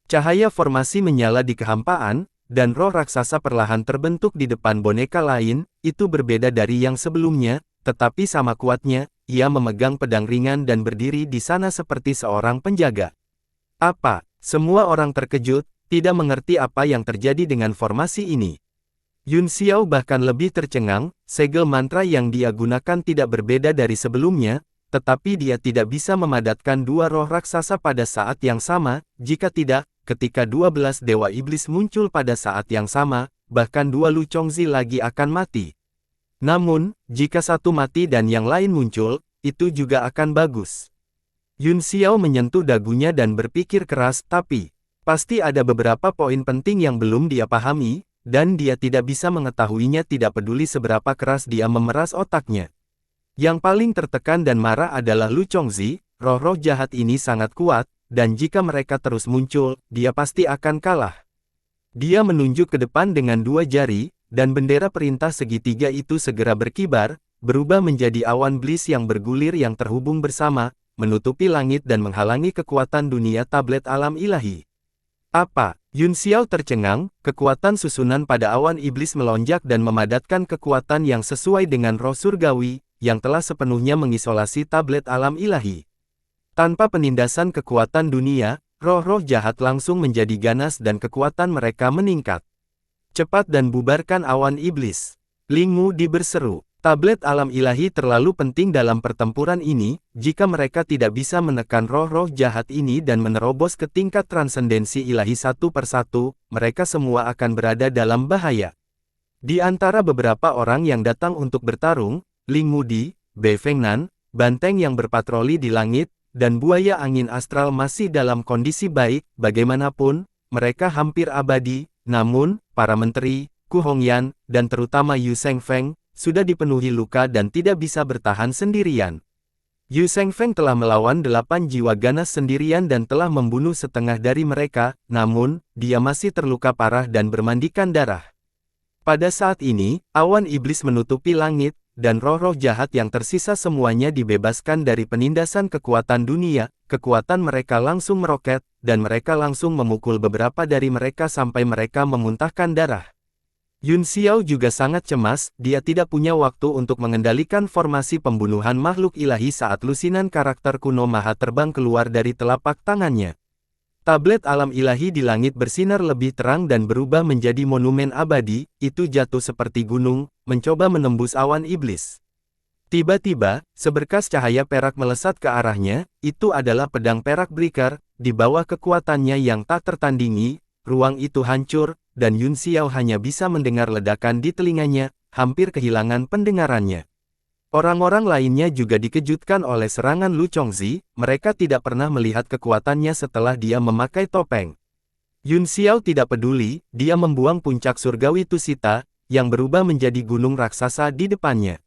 A: Cahaya formasi menyala di kehampaan, dan roh raksasa perlahan terbentuk di depan boneka lain, itu berbeda dari yang sebelumnya, tetapi sama kuatnya, ia memegang pedang ringan dan berdiri di sana seperti seorang penjaga. Apa? Semua orang terkejut, tidak mengerti apa yang terjadi dengan formasi ini. Yun Xiao bahkan lebih tercengang, segel mantra yang dia gunakan tidak berbeda dari sebelumnya, tetapi dia tidak bisa memadatkan dua roh raksasa pada saat yang sama, jika tidak, ketika 12 dewa iblis muncul pada saat yang sama, bahkan dua Lu Chongzi lagi akan mati. Namun, jika satu mati dan yang lain muncul, itu juga akan bagus. Yun Xiao menyentuh dagunya dan berpikir keras, tapi pasti ada beberapa poin penting yang belum dia pahami, dan dia tidak bisa mengetahuinya tidak peduli seberapa keras dia memeras otaknya. Yang paling tertekan dan marah adalah Lu Chongzi, roh-roh jahat ini sangat kuat, dan jika mereka terus muncul, dia pasti akan kalah. Dia menunjuk ke depan dengan dua jari, dan bendera perintah segitiga itu segera berkibar, berubah menjadi awan blis yang bergulir yang terhubung bersama, menutupi langit dan menghalangi kekuatan dunia tablet alam ilahi. Apa? Yun Xiao tercengang, kekuatan susunan pada awan iblis melonjak dan memadatkan kekuatan yang sesuai dengan roh surgawi, yang telah sepenuhnya mengisolasi tablet alam ilahi. Tanpa penindasan kekuatan dunia, roh-roh jahat langsung menjadi ganas dan kekuatan mereka meningkat. Cepat dan bubarkan awan iblis. Ling Mudi berseru. Tablet alam ilahi terlalu penting dalam pertempuran ini, jika mereka tidak bisa menekan roh-roh jahat ini dan menerobos ke tingkat transendensi ilahi satu persatu, mereka semua akan berada dalam bahaya. Di antara beberapa orang yang datang untuk bertarung, Ling Mudi, Bei Fengnan, banteng yang berpatroli di langit, dan buaya angin astral masih dalam kondisi baik, bagaimanapun, mereka hampir abadi, namun, para menteri, Ku Hongyan, dan terutama Yu Shengfeng, sudah dipenuhi luka dan tidak bisa bertahan sendirian. Yu Shengfeng telah melawan 8 jiwa ganas sendirian dan telah membunuh setengah dari mereka, namun, dia masih terluka parah dan bermandikan darah. Pada saat ini, awan iblis menutupi langit, dan roh-roh jahat yang tersisa semuanya dibebaskan dari penindasan kekuatan dunia, kekuatan mereka langsung meroket, dan mereka langsung memukul beberapa dari mereka sampai mereka memuntahkan darah. Yun Xiao juga sangat cemas, dia tidak punya waktu untuk mengendalikan formasi pembunuhan makhluk ilahi saat lusinan karakter kuno maha terbang keluar dari telapak tangannya. Tablet alam ilahi di langit bersinar lebih terang dan berubah menjadi monumen abadi, itu jatuh seperti gunung, mencoba menembus awan iblis. Tiba-tiba, seberkas cahaya perak melesat ke arahnya, itu adalah pedang perak Breaker, di bawah kekuatannya yang tak tertandingi, ruang itu hancur, dan Yun Xiao hanya bisa mendengar ledakan di telinganya, hampir kehilangan pendengarannya. Orang-orang lainnya juga dikejutkan oleh serangan Lu Chongzi, mereka tidak pernah melihat kekuatannya setelah dia memakai topeng. Yun Xiao tidak peduli, dia membuang puncak surgawi Tusita, yang berubah menjadi gunung raksasa di depannya.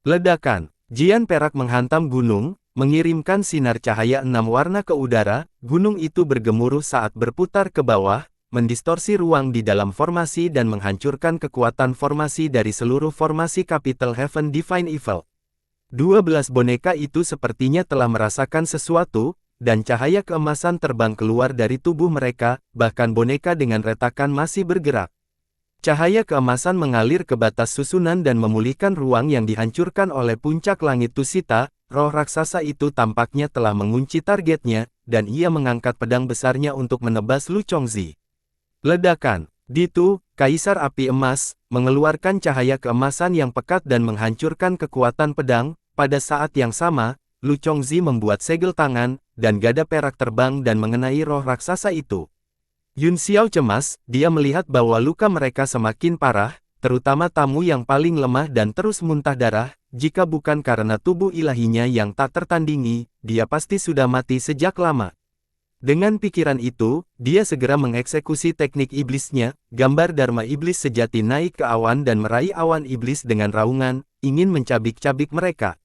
A: Ledakan, jian perak menghantam gunung, mengirimkan sinar cahaya 6 warna ke udara, gunung itu bergemuruh saat berputar ke bawah, mendistorsi ruang di dalam formasi dan menghancurkan kekuatan formasi dari seluruh formasi Capital Heaven Divine Evil. 12 boneka itu sepertinya telah merasakan sesuatu, dan cahaya keemasan terbang keluar dari tubuh mereka, bahkan boneka dengan retakan masih bergerak. Cahaya keemasan mengalir ke batas susunan dan memulihkan ruang yang dihancurkan oleh puncak langit Tusita, roh raksasa itu tampaknya telah mengunci targetnya, dan ia mengangkat pedang besarnya untuk menebas Lu Chongzi. Ledakan. Ditu, Kaisar Api Emas, mengeluarkan cahaya keemasan yang pekat dan menghancurkan kekuatan pedang. Pada saat yang sama, Lu Chongzi membuat segel tangan, dan gada perak terbang dan mengenai roh raksasa itu. Yun Xiao cemas, dia melihat bahwa luka mereka semakin parah, terutama tamu yang paling lemah dan terus muntah darah, jika bukan karena tubuh ilahinya yang tak tertandingi, dia pasti sudah mati sejak lama. Dengan pikiran itu, dia segera mengeksekusi teknik iblisnya, gambar Dharma iblis sejati naik ke awan dan meraih awan iblis dengan raungan, ingin mencabik-cabik mereka.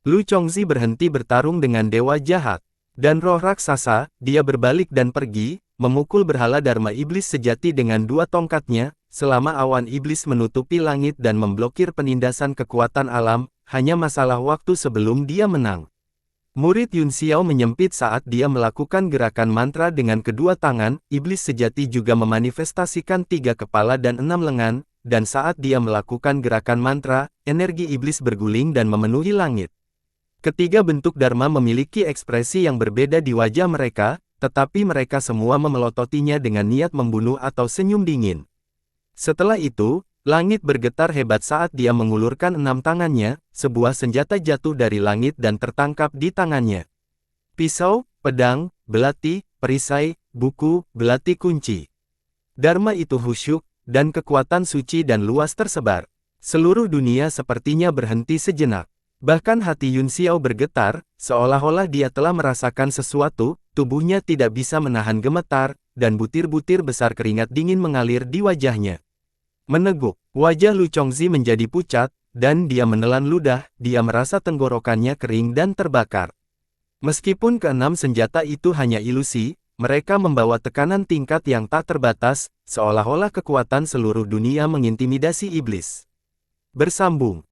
A: Lu Chongzi berhenti bertarung dengan dewa jahat. Dan roh raksasa, dia berbalik dan pergi, memukul berhala Dharma iblis sejati dengan dua tongkatnya, selama awan iblis menutupi langit dan memblokir penindasan kekuatan alam, hanya masalah waktu sebelum dia menang. Murid Yun Xiao menyempit saat dia melakukan gerakan mantra dengan kedua tangan, iblis sejati juga memanifestasikan 3 kepala dan 6 lengan, dan saat dia melakukan gerakan mantra, energi iblis berguling dan memenuhi langit. Ketiga bentuk Dharma memiliki ekspresi yang berbeda di wajah mereka, tetapi mereka semua memelototinya dengan niat membunuh atau senyum dingin. Setelah itu, Langit bergetar hebat saat dia mengulurkan 6 tangannya, sebuah senjata jatuh dari langit dan tertangkap di tangannya. Pisau, pedang, belati, perisai, buku, belati kunci. Dharma itu khusyuk, dan kekuatan suci dan luas tersebar. Seluruh dunia sepertinya berhenti sejenak. Bahkan hati Yun Xiao bergetar, seolah-olah dia telah merasakan sesuatu, tubuhnya tidak bisa menahan gemetar, dan butir-butir besar keringat dingin mengalir di wajahnya. Meneguk, wajah Lu Chongzi menjadi pucat, dan dia menelan ludah, dia merasa tenggorokannya kering dan terbakar. Meskipun keenam senjata itu hanya ilusi, mereka membawa tekanan tingkat yang tak terbatas, seolah-olah kekuatan seluruh dunia mengintimidasi iblis. Bersambung.